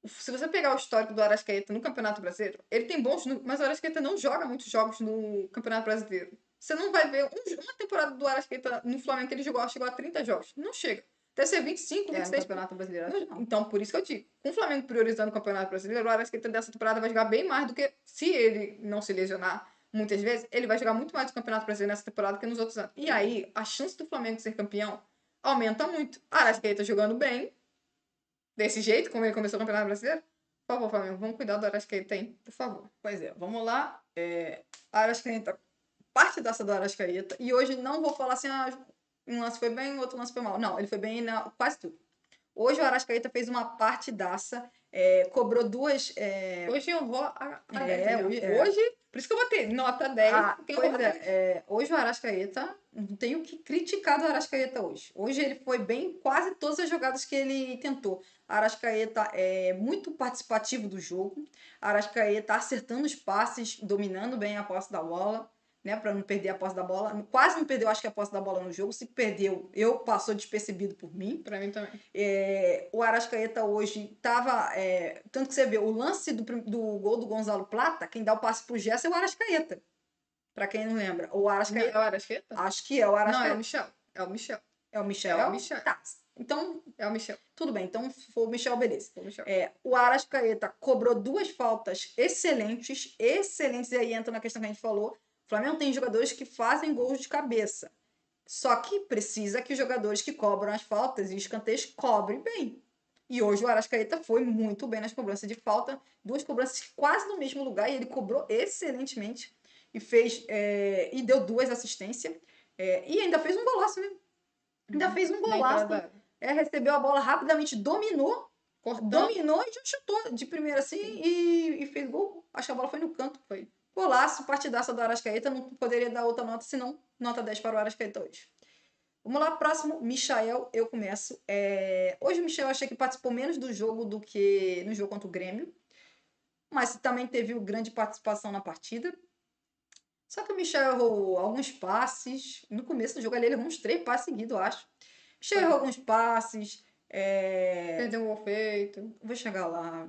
Se você pegar o histórico do Arrascaeta no Campeonato Brasileiro, ele tem bons números, mas o Arrascaeta não joga muitos jogos no Campeonato Brasileiro. Você não vai ver uma temporada do Arrascaeta no Flamengo que ele chegou a 30 jogos. Não chega. Deve ser 25, 26. No Campeonato Brasileiro, acho não. Então, por isso que eu digo. Com o Flamengo priorizando o Campeonato Brasileiro, o Arrascaeta dessa temporada vai jogar bem mais do que, se ele não se lesionar muitas vezes, ele vai jogar muito mais no Campeonato Brasileiro nessa temporada que nos outros anos. E aí, a chance do Flamengo ser campeão aumenta muito. Arrascaeta jogando bem, desse jeito, como ele começou o Campeonato Brasileiro. Por favor, Flamengo, vamos cuidar do Arrascaeta, hein? Por favor. Pois é, vamos lá. Arrascaeta, parte dessa do Arrascaeta. E hoje não vou falar assim, um lance foi bem, outro lance foi mal. Não, ele foi bem na quase tudo. Hoje o Arrascaeta fez uma partidaça, cobrou 2... Hoje eu vou hoje, por isso que eu botei nota 10. Hoje o Arrascaeta, não tenho que criticar do Arrascaeta hoje. Hoje ele foi bem em quase todas as jogadas que ele tentou. Arrascaeta é muito participativo do jogo. Arrascaeta acertando os passes, dominando bem a posse da bola, né, para não perder a posse da bola. Quase não perdeu, acho que a posse da bola no jogo. Se perdeu, passou despercebido por mim. Para mim também. O Arrascaeta hoje estava... tanto que você vê, o lance do gol do Gonzalo Plata, quem dá o passe pro Gerson é o Arrascaeta. Para quem não lembra. O Arrascaeta... É o Arrascaeta? Acho que é o Arrascaeta. Não, é o Michel. É o Michel. É o Michel? É o Michel. Tá. Então, é o Michel. Tudo bem, então foi o Michel, beleza. O Michel. O Arrascaeta cobrou 2 faltas excelentes, e aí entra na questão que a gente falou. O Flamengo tem jogadores que fazem gols de cabeça. Só que precisa que os jogadores que cobram as faltas e escanteios cobrem bem. E hoje o Arrascaeta foi muito bem nas cobranças de falta. 2 cobranças quase no mesmo lugar e ele cobrou excelentemente. E fez e deu 2 assistências. E ainda fez um golaço, né? Ainda fez um golaço. Recebeu a bola rapidamente, dominou e já chutou de primeira assim e fez gol. Acho que a bola foi no canto. Foi. Golaço, partidaça do Arrascaeta. Não poderia dar outra nota, senão nota 10 para o Arrascaeta hoje. Vamos lá, próximo, Michael, eu começo. Hoje o Michel achei que participou menos do jogo do que no jogo contra o Grêmio. Mas também teve grande participação na partida. Só que o Michel errou alguns passes. No começo do jogo ele errou uns 3 passes seguidos, eu acho. Michel errou alguns passes. Perdeu um gol feito. Vou chegar lá.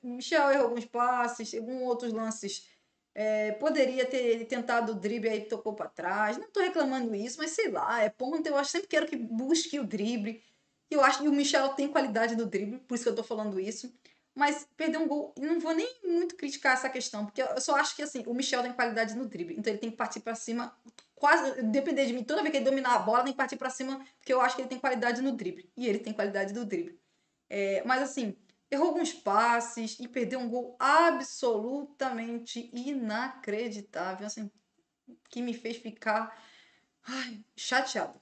Michel errou alguns passes, alguns outros lances. Poderia ter tentado o drible aí, tocou para trás. Não tô reclamando isso, mas sei lá, é ponto. Eu sempre quero que busque o drible. Eu acho que o Michel tem qualidade no drible, por isso que eu tô falando isso. Mas perdeu um gol, e não vou nem muito criticar essa questão, porque eu só acho que assim, o Michel tem qualidade no drible, então ele tem que partir para cima, quase depender de mim. Toda vez que ele dominar a bola, tem que partir para cima, porque eu acho que ele tem qualidade no drible. E ele tem qualidade no drible. Mas assim, errou alguns passes e perdeu um gol absolutamente inacreditável, assim, que me fez ficar chateada,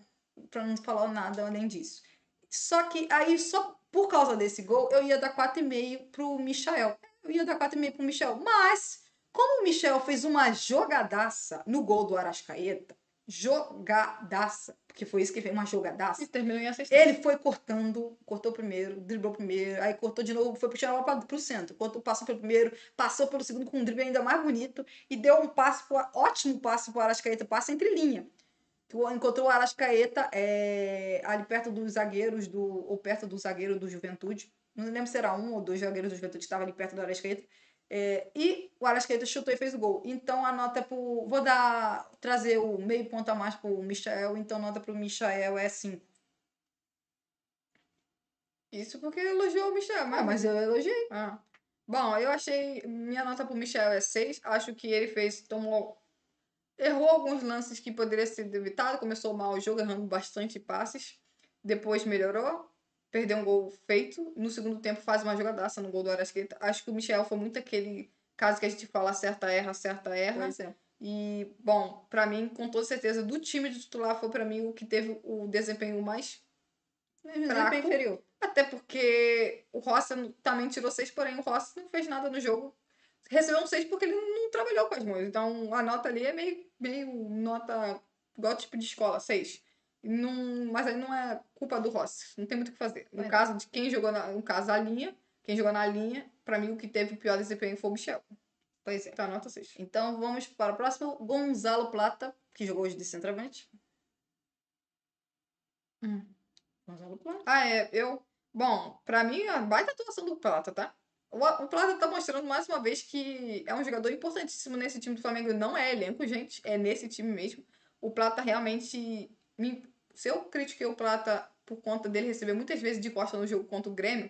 para não falar nada além disso. Só que aí, só por causa desse gol, eu ia dar 4,5 pro Michael. Eu ia dar 4,5 pro Michel. Mas, como o Michel fez uma jogadaça no gol do Arrascaeta, jogadaça, porque foi isso que fez, uma jogadaça. E terminou em assistência. Ele foi cortou primeiro, driblou primeiro, aí cortou de novo, foi puxando a bola pro centro. Passou pelo primeiro, passou pelo segundo com um drible ainda mais bonito e deu um ótimo passe pro Arrascaeta, passe entre linha. Encontrou o Arrascaeta ali perto dos zagueiros, ou perto do zagueiro do Juventude. Não lembro se era 1 ou 2 zagueiros do Juventude que estavam ali perto do Arrascaeta. E o Arrascaeta chutou e fez o gol. Então a nota vou trazer o meio ponto a mais pro Michael. Então a nota pro Michael é 5. Isso porque elogiou o Michel, mas eu elogiei. Bom, eu achei. Minha nota pro Michel é 6. Acho que ele errou alguns lances que poderia ser evitado. Começou mal o jogo, errando bastante passes. Depois melhorou. Perdeu um gol feito. No segundo tempo faz uma jogadaça no gol do Arrascaeta. Acho que o Michel foi muito aquele caso que a gente fala acerta, erra, acerta, erra. Pois é. E, bom, pra mim, com toda certeza, do time de titular foi pra mim o que teve o desempenho mais fraco. Inferior. Até porque o Rossi também tirou 6, porém o Rossi não fez nada no jogo. Recebeu um 6 porque ele não trabalhou com as mãos. Então a nota ali é meio nota igual tipo de escola, 6. Não, mas aí não é culpa do Rossi. Não tem muito o que fazer. No caso de quem jogou no caso, a linha, quem jogou na linha, pra mim o que teve o pior desempenho foi o Michel. Pois é. Tá, nota 6. Então vamos para o próximo. Gonzalo Plata, que jogou hoje de centroavante. Gonzalo Plata. Bom, pra mim, a baita atuação do Plata, tá? O Plata tá mostrando mais uma vez que é um jogador importantíssimo nesse time do Flamengo. Não é elenco, gente. É nesse time mesmo. O Plata realmente. Se eu critiquei o Plata por conta dele receber muitas vezes de costa no jogo contra o Grêmio,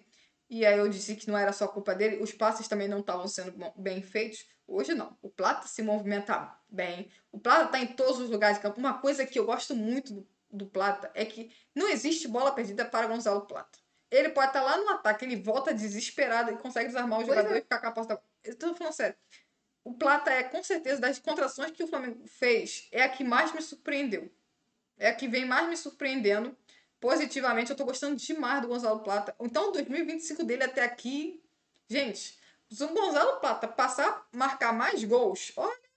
e aí eu disse que não era só culpa dele, os passes também não estavam sendo bem feitos. Hoje não. O Plata se movimenta bem. O Plata tá em todos os lugares de campo. Uma coisa que eu gosto muito do Plata é que não existe bola perdida para Gonzalo Plata. Ele pode estar lá no ataque, ele volta desesperado e consegue desarmar o jogador e ficar capaz da. Eu tô falando sério. O Plata é, com certeza, das contratações que o Flamengo fez, é a que mais me surpreendeu. É a que vem mais me surpreendendo positivamente. Eu tô gostando demais do Gonzalo Plata. Então, o 2025 dele até aqui. Gente, se o Gonzalo Plata passar a marcar mais gols, olha,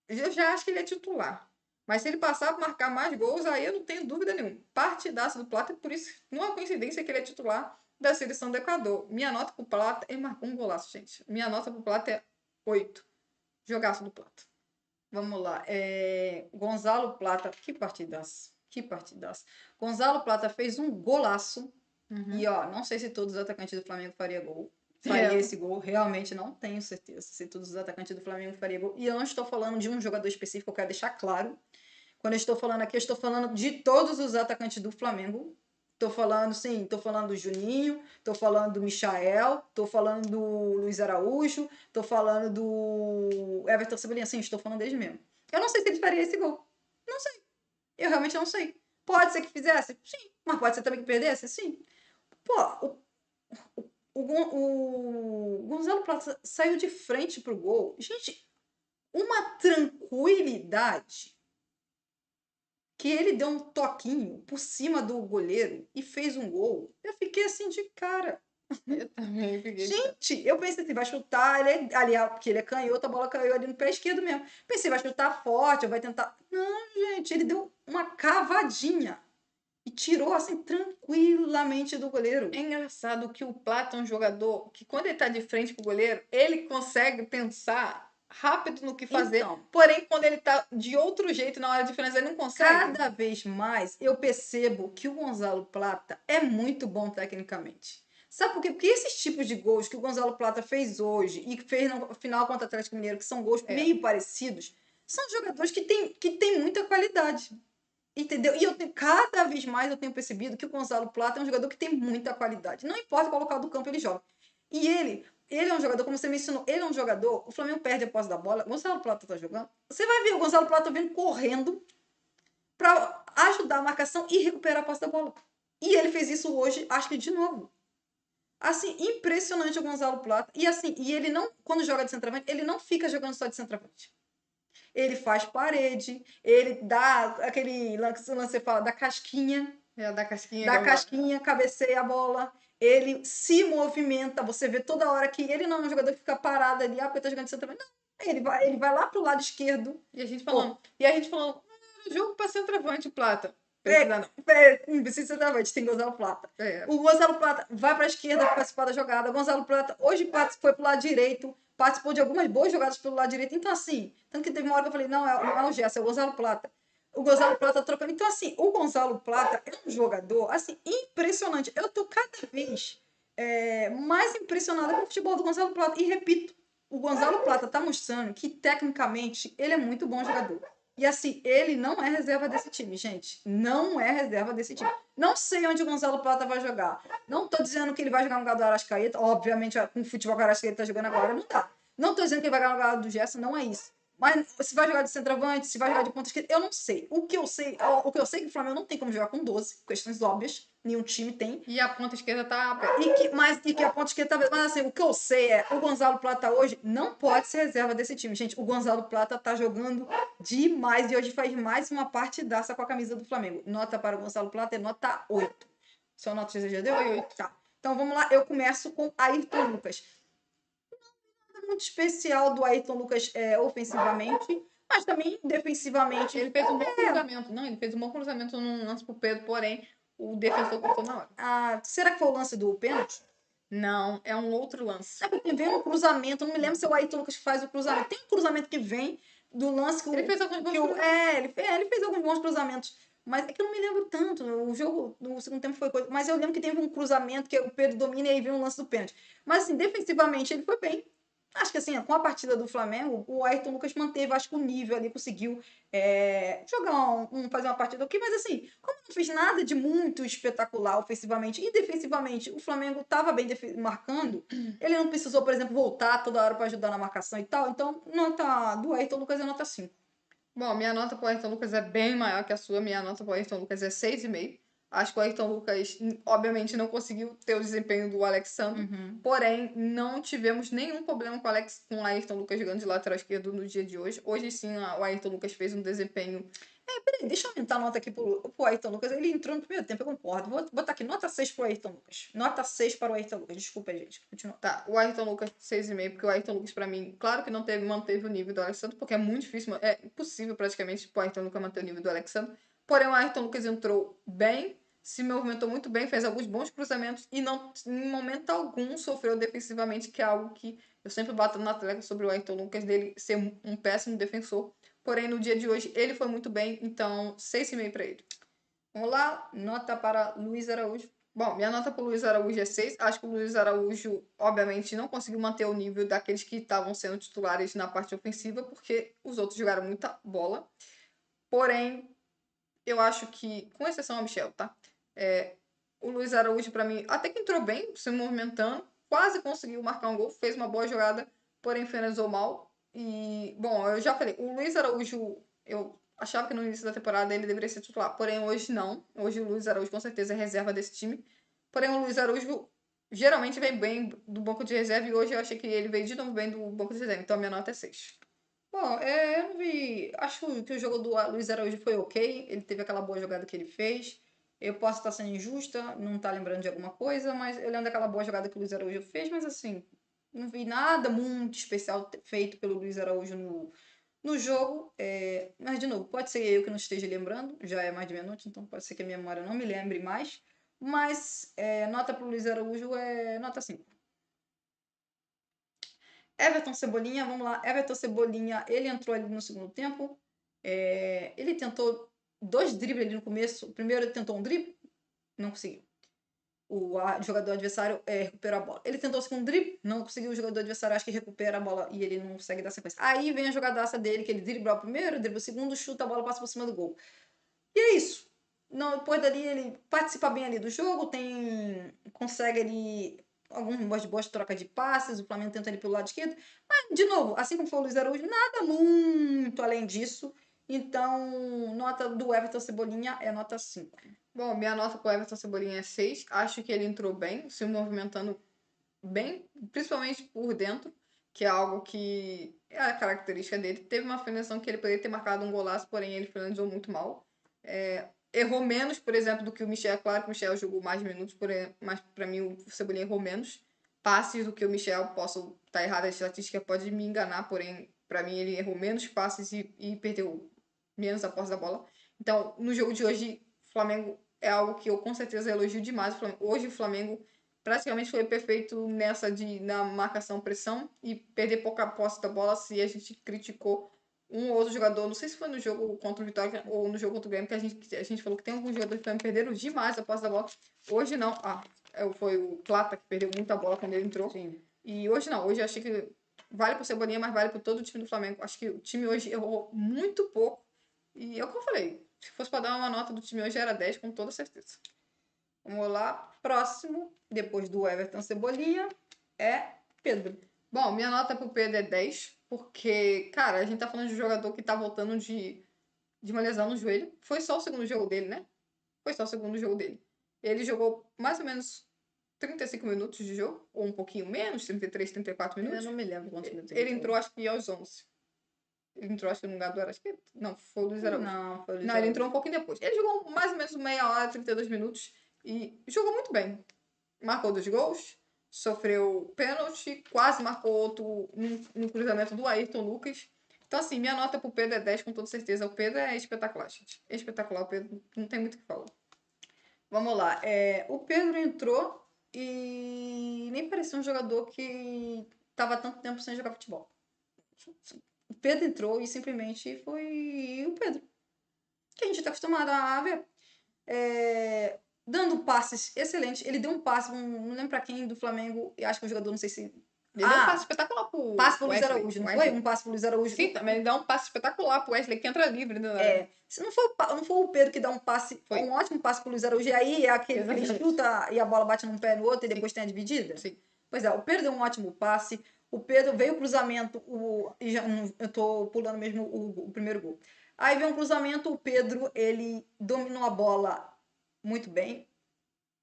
eu já acho que ele é titular. Mas se ele passar a marcar mais gols, aí eu não tenho dúvida nenhuma. Partidaço do Plata, e por isso não é coincidência que ele é titular da seleção do Equador. Minha nota pro Plata, ele marcou um golaço, gente. Minha nota pro Plata é 8. Jogaço do Plata. Vamos lá. Gonzalo Plata, que partidaço. Que partidaço. Gonzalo Plata fez um golaço. E, ó, não sei se todos os atacantes do Flamengo faria gol. Faria esse gol. Realmente não tenho certeza se todos os atacantes do Flamengo faria gol. E eu não estou falando de um jogador específico, eu quero deixar claro. Quando eu estou falando aqui, eu estou falando de todos os atacantes do Flamengo. Estou falando, sim, estou falando do Juninho, estou falando do Michael, estou falando do Luiz Araújo, estou falando do Everton Cebolinha, sim, estou falando deles mesmo. Eu não sei se ele faria esse gol. Não sei. Eu realmente não sei. Pode ser que fizesse? Sim. Mas pode ser também que perdesse? Sim. Pô, o Gonzalo Plata saiu de frente pro gol. Gente, uma tranquilidade que ele deu um toquinho por cima do goleiro e fez um gol. Eu fiquei assim de cara. Eu também fiquei. Gente, eu pensei assim, vai chutar, porque ele é canhoto, a bola caiu ali no pé esquerdo mesmo. Pensei, vai chutar forte, ou vai tentar. Não, gente, ele deu uma cavadinha e tirou assim tranquilamente do goleiro. É engraçado que o Plata é um jogador que, quando ele tá de frente pro goleiro, ele consegue pensar rápido no que fazer. Então, porém, quando ele tá de outro jeito na hora de finalizar, ele não consegue. Cada vez mais eu percebo que o Gonzalo Plata é muito bom tecnicamente. Sabe por quê? Porque esses tipos de gols que o Gonzalo Plata fez hoje e que fez no final contra o Atlético Mineiro, que são gols meio parecidos, são jogadores que têm muita qualidade. Entendeu? E cada vez mais eu tenho percebido que o Gonzalo Plata é um jogador que tem muita qualidade. Não importa qual local do campo ele joga. E ele é um jogador, como você mencionou, ele é um jogador, o Flamengo perde a posse da bola, o Gonzalo Plata tá jogando. Você vai ver o Gonzalo Plata vindo correndo para ajudar a marcação e recuperar a posse da bola. E ele fez isso hoje, acho que de novo. Assim, impressionante o Gonzalo Plata. E assim, ele não, quando joga de centroavante, ele não fica jogando só de centroavante. Ele faz parede, ele dá aquele lance fala, da casquinha. Da casquinha. Da casquinha, cabeceia a bola. Ele se movimenta. Você vê toda hora que ele não é um jogador que fica parado ali, porque tá jogando de centroavante. Não, ele vai lá pro lado esquerdo. E a gente falando, jogo pra centroavante, Plata. Não precisa ser centroavante, tem Gonzalo Plata. O Gonzalo Plata vai para a esquerda participar da jogada. O Gonzalo Plata hoje foi pro lado direito, participou de algumas boas jogadas pelo lado direito. Então, assim, tanto que teve uma hora que eu falei, não é o Gerson, é o Gonzalo Plata. O Gonzalo Plata trocando. Então, assim, o Gonzalo Plata é um jogador, assim, impressionante. Eu tô cada vez mais impressionada com o futebol do Gonzalo Plata. E repito, o Gonzalo Plata tá mostrando que, tecnicamente, ele é muito bom jogador. E assim, ele não é reserva desse time, gente. Não é reserva desse time. Não sei onde o Gonzalo Plata vai jogar. Não tô dizendo que ele vai jogar no lugar do Arrascaeta. Obviamente, com o futebol que o Arrascaeta tá jogando agora, não tá. Não tô dizendo que ele vai jogar no lugar do Gerson, não é isso. Mas se vai jogar de centroavante, se vai jogar de ponta esquerda, eu não sei. O que eu sei é que o Flamengo não tem como jogar com 12, questões óbvias. Nenhum time tem. E a ponta esquerda tá aberta. E que a ponta esquerda tá aberta. Mas assim, o que eu sei é o Gonzalo Plata hoje não pode ser reserva desse time. Gente, o Gonzalo Plata tá jogando demais e hoje faz mais uma partidaça com a camisa do Flamengo. Nota para o Gonzalo Plata é nota 8. Sua nota já deu? 8. Tá. Então vamos lá, eu começo com Ayrton Lucas. Não nada muito especial do Ayrton Lucas ofensivamente, Mas também, defensivamente... Ele fez um bom cruzamento. Não, ele fez um bom cruzamento num lance pro Pedro, porém, o defensor cortou na hora. Ah, será que foi o lance do pênalti? Não, é um outro lance. É porque vem um cruzamento, não me lembro se é o Ayrton Lucas que faz o cruzamento. Tem um cruzamento que vem do lance que o... Ele fez alguns bons cruzamentos. Ele fez alguns bons cruzamentos. Mas é que eu não me lembro tanto. O jogo no segundo tempo foi coisa. Mas eu lembro que teve um cruzamento que o Pedro domina e aí vem um lance do pênalti. Mas assim, defensivamente ele foi bem. Acho que assim, com a partida do Flamengo, o Ayrton Lucas manteve, acho que o nível ali, conseguiu jogar fazer uma partida ok, mas assim, como não fez nada de muito espetacular ofensivamente e defensivamente, o Flamengo estava bem marcando, ele não precisou, por exemplo, voltar toda hora para ajudar na marcação e tal, então nota do Ayrton Lucas é nota 5. Bom, minha nota pro Ayrton Lucas é bem maior que a sua, minha nota pro Ayrton Lucas é 6,5. Acho que o Ayrton Lucas, obviamente, não conseguiu ter o desempenho do Alexandre. Porém, não tivemos nenhum problema com o Ayrton Lucas jogando de lateral esquerdo no dia de hoje. Hoje sim, o Ayrton Lucas fez um desempenho... Peraí, deixa eu aumentar a nota aqui pro Ayrton Lucas. Ele entrou no primeiro tempo, eu concordo. Vou botar aqui nota 6 pro Ayrton Lucas. Nota 6 para o Ayrton Lucas. Desculpa, gente. Continua. Tá, o Ayrton Lucas 6,5, porque o Ayrton Lucas, pra mim, claro que não manteve o nível do Alexandre, porque é muito difícil, é impossível praticamente pro Ayrton Lucas manter o nível do Alexandre. Porém, o Ayrton Lucas entrou bem, se movimentou muito bem, fez alguns bons cruzamentos e não, em momento algum, sofreu defensivamente, que é algo que eu sempre bato na tecla sobre o Ayrton Lucas, dele ser um péssimo defensor. Porém, no dia de hoje, ele foi muito bem, então 6,5 pra ele. Vamos lá, nota para Luiz Araújo. Bom, minha nota para o Luiz Araújo é 6. Acho que o Luiz Araújo, obviamente, não conseguiu manter o nível daqueles que estavam sendo titulares na parte ofensiva, porque os outros jogaram muita bola. Porém, eu acho que, com exceção ao Michel, tá? O Luiz Araújo, para mim, até que entrou bem, se movimentando, quase conseguiu marcar um gol, fez uma boa jogada, porém finalizou mal. E, bom, eu já falei, o Luiz Araújo, eu achava que no início da temporada ele deveria ser titular, porém hoje não. Hoje o Luiz Araújo com certeza é reserva desse time. Porém o Luiz Araújo geralmente vem bem do banco de reserva e hoje eu achei que ele veio de novo bem do banco de reserva. Então a minha nota é 6. Bom, eu não vi. Acho que o jogo do Luiz Araújo foi ok. Ele teve aquela boa jogada que ele fez. Eu posso estar sendo injusta, não estar lembrando de alguma coisa, mas eu lembro daquela boa jogada que o Luiz Araújo fez, mas assim, não vi nada muito especial feito pelo Luiz Araújo no jogo. Mas, de novo, pode ser eu que não esteja lembrando, já é mais de meia-noite, então pode ser que a minha memória não me lembre mais. Mas nota para o Luiz Araújo é nota 5. Everton Cebolinha, vamos lá. Everton Cebolinha, ele entrou ali no segundo tempo. Ele tentou 2 dribles ali no começo. O primeiro ele tentou um drible, não conseguiu. O jogador adversário recuperou a bola. Ele tentou o segundo drible, não conseguiu. O jogador adversário acho que recupera a bola e ele não consegue dar sequência. Aí vem a jogadaça dele, que ele dribla o primeiro, dribla o segundo, chuta a bola, passa por cima do gol. E é isso. Não, depois dali ele participa bem ali do jogo, consegue ali algumas boas trocas de passes, o Flamengo tenta ali pelo lado esquerdo, mas de novo, assim como foi o Luiz Araújo, nada muito além disso. Então, nota do Everton Cebolinha é nota 5. Bom, minha nota pro Everton Cebolinha é 6. Acho que ele entrou bem, se movimentando bem, principalmente por dentro, que é algo que é a característica dele. Teve uma finalização que ele poderia ter marcado um golaço, porém ele finalizou muito mal. Errou menos, por exemplo, do que o Michel. Claro que o Michel jogou mais minutos, mas para mim o Cebolinha errou menos passes do que o Michel. Posso estar errado, a estatística pode me enganar, porém para mim ele errou menos passes e perdeu menos a posse da bola. Então, no jogo de hoje, o Flamengo é algo que eu com certeza elogio demais. Hoje o Flamengo praticamente foi perfeito na marcação pressão e perder pouca posse da bola. Se a gente criticou um ou outro jogador, não sei se foi no jogo contra o Vitória ou no jogo contra o Grêmio, que a gente falou que tem alguns jogadores que perderam demais a posse da bola. Hoje não. Foi o Plata que perdeu muita bola quando ele entrou. Sim. E hoje não. Hoje eu achei que vale pro Cebolinha, mas vale pro todo o time do Flamengo. Acho que o time hoje errou muito pouco. E é o que eu falei. Se fosse para dar uma nota do time hoje, era 10, com toda certeza. Vamos lá. Próximo, depois do Everton Cebolinha, é Pedro. Bom, minha nota pro Pedro é 10, porque, cara, a gente tá falando de um jogador que tá voltando de uma lesão no joelho. Foi só o segundo jogo dele, né? Foi só o segundo jogo dele. Ele jogou mais ou menos 35 minutos de jogo, ou um pouquinho menos, 33, 34 minutos. Eu não me lembro quantos minutos ele entrou, acho que aos 11. Ele entrou, acho que no lugar do Arrascaeta. Não, foi o Luiz Araújo. Não, foi o Luiz Não, ele entrou um pouquinho depois. Ele jogou mais ou menos meia hora, 32 minutos. E jogou muito bem. Marcou 2 gols, sofreu pênalti, quase marcou outro no cruzamento do Ayrton Lucas. Então, assim, minha nota pro Pedro é 10, com toda certeza. O Pedro é espetacular, gente. É espetacular, o Pedro não tem muito o que falar. Vamos lá. O Pedro entrou e nem parecia um jogador que estava tanto tempo sem jogar futebol. O Pedro entrou e simplesmente foi o Pedro. Que a gente está acostumado a ver. Dando passes excelentes. Ele deu um passe, não lembro pra quem, do Flamengo. Eu acho que o jogador, não sei se. Ele deu um passe espetacular pro Passe pro Luiz Wesley. Araújo, não foi? Um passe pro Luiz Araújo. Sim, também ele dá um passe espetacular pro Wesley, que entra livre, né? Se não for o Pedro que dá um passe, um ótimo passe pro Luiz Araújo, e aí é aquele que ele chuta e a bola bate num pé no outro e depois tem a dividida? Sim. Pois é, o Pedro deu um ótimo passe. O Pedro veio o cruzamento, eu tô pulando mesmo o primeiro gol. Aí veio um cruzamento, o Pedro, ele dominou a bola muito bem.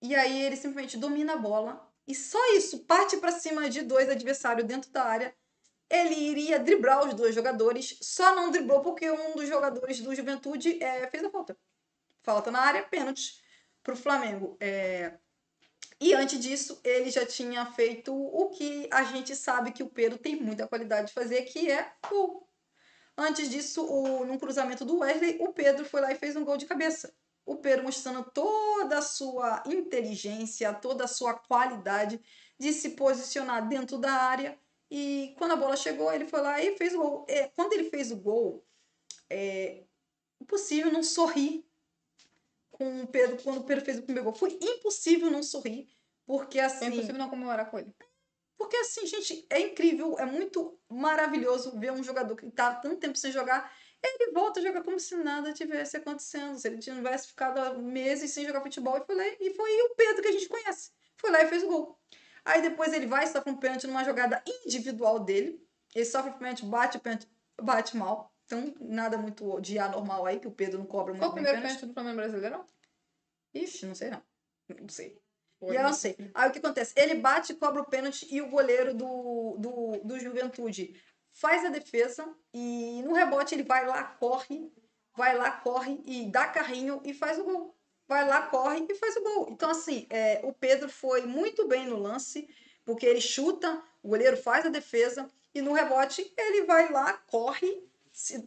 E aí ele simplesmente domina a bola. E só isso, parte para cima de 2 adversários dentro da área. Ele iria driblar os 2 jogadores, só não driblou porque um dos jogadores do Juventude fez a falta. Falta na área, pênalti para o Flamengo. E antes disso, ele já tinha feito o que a gente sabe que o Pedro tem muita qualidade de fazer, que é gol. Antes disso, num cruzamento do Wesley, o Pedro foi lá e fez um gol de cabeça. O Pedro mostrando toda a sua inteligência, toda a sua qualidade de se posicionar dentro da área. E quando a bola chegou, ele foi lá e fez o gol. Quando ele fez o gol, é impossível não sorrir com o Pedro quando o Pedro fez o primeiro gol. Foi impossível não sorrir, porque assim. É impossível não comemorar com ele. Porque assim, gente, é incrível, é muito maravilhoso ver um jogador que tá tanto tempo sem jogar, ele volta a jogar como se nada tivesse acontecendo, se ele tivesse ficado meses sem jogar futebol e foi o Pedro que a gente conhece. Foi lá e fez o gol. Aí depois ele vai e sofre um pênalti numa jogada individual dele. Ele sofre o pênalti, bate mal. Então, nada muito de anormal aí, que o Pedro não cobra muito bem. Qual o primeiro pênalti do Flamengo brasileiro? Ixi, não sei não. Não sei. E eu não sei. Aí o que acontece? Ele bate, cobra o pênalti e o goleiro do Juventude faz a defesa e no rebote ele vai lá, corre e dá carrinho e faz o gol. Vai lá, corre e faz o gol. Então, assim, o Pedro foi muito bem no lance, porque ele chuta, o goleiro faz a defesa e no rebote ele vai lá, corre.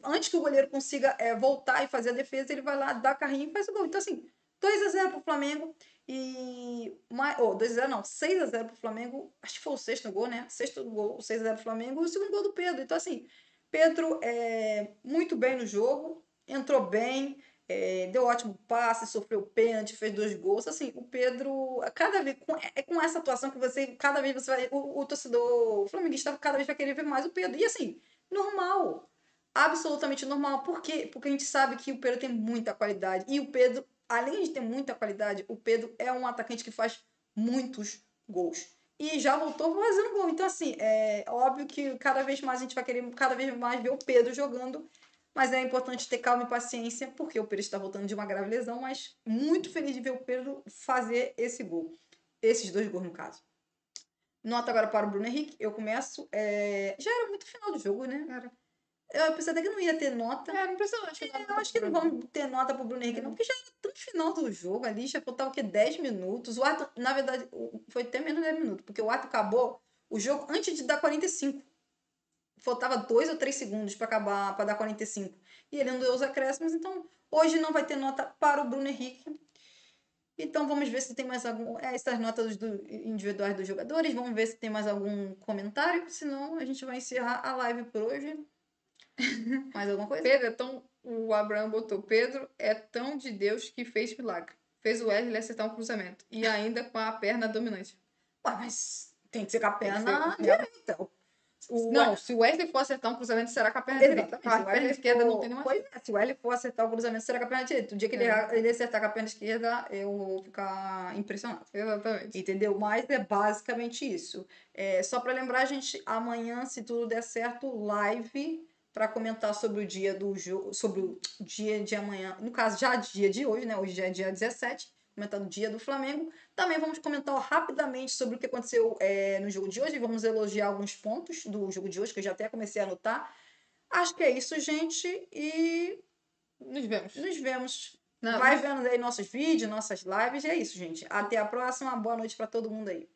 Antes que o goleiro consiga voltar e fazer a defesa, ele vai lá, dá carrinho e faz o gol. Então, assim, 2-0 pro Flamengo. E 2-0 não, 6-0 pro Flamengo. Acho que foi o sexto gol, né? Sexto gol, 6-0 pro Flamengo e o segundo gol do Pedro. Então, assim, Pedro muito bem no jogo, entrou bem, deu ótimo passe, sofreu pênalti, fez 2 gols. Assim, o Pedro, cada vez, com essa atuação que cada vez você vai, o torcedor flamenguista cada vez vai querer ver mais o Pedro. E assim, normal. Absolutamente normal. Por quê? Porque a gente sabe que o Pedro tem muita qualidade. E o Pedro, além de ter muita qualidade, o Pedro é um atacante que faz muitos gols. E já voltou fazendo gol. Então, assim, é óbvio que cada vez mais a gente vai querer cada vez mais ver o Pedro jogando. Mas é importante ter calma e paciência, porque o Pedro está voltando de uma grave lesão, mas muito feliz de ver o Pedro fazer esse gol. Esses 2 gols, no caso. Nota agora para o Bruno Henrique. Eu começo. Já era muito final do jogo, né? Era. Eu pensei até que não ia ter nota. Não precisa. Eu acho que não vamos ter nota pro Bruno Henrique, não, porque já era tão final do jogo ali, já faltava o quê? 10 minutos. O ato, na verdade, foi até menos de 10 minutos, porque o ato acabou o jogo antes de dar 45. Faltava 2 ou 3 segundos para acabar, para dar 45. E ele não deu os acréscimos, então hoje não vai ter nota para o Bruno Henrique. Então vamos ver se tem mais algum. Essas notas individuais dos jogadores. Vamos ver se tem mais algum comentário. Senão a gente vai encerrar a live por hoje. Mais alguma coisa? Pedro o Abraão botou: Pedro é tão de Deus que fez milagre. Fez o Wesley acertar um cruzamento. E ainda com a perna dominante. Ué, mas tem que ser com a perna direita. Não, se o Wesley for acertar um cruzamento, será com a perna direita. Com a perna esquerda não tem nenhuma. Pois é, se o Wesley for acertar o cruzamento, será com a perna direita. O dia que ele acertar com a perna esquerda, eu vou ficar impressionado. Exatamente. Entendeu? Mas é basicamente isso. Só para lembrar, gente, amanhã, se tudo der certo, live para comentar sobre o dia do jogo, sobre o dia de amanhã. No caso, já dia de hoje, né? Hoje já é dia 17, comentando o dia do Flamengo. Também vamos comentar rapidamente sobre o que aconteceu no jogo de hoje. Vamos elogiar alguns pontos do jogo de hoje, que eu já até comecei a anotar. Acho que é isso, gente. E nos vemos. Nos vemos. Vai vendo aí nossos vídeos, nossas lives. E é isso, gente. Até a próxima. Boa noite para todo mundo aí.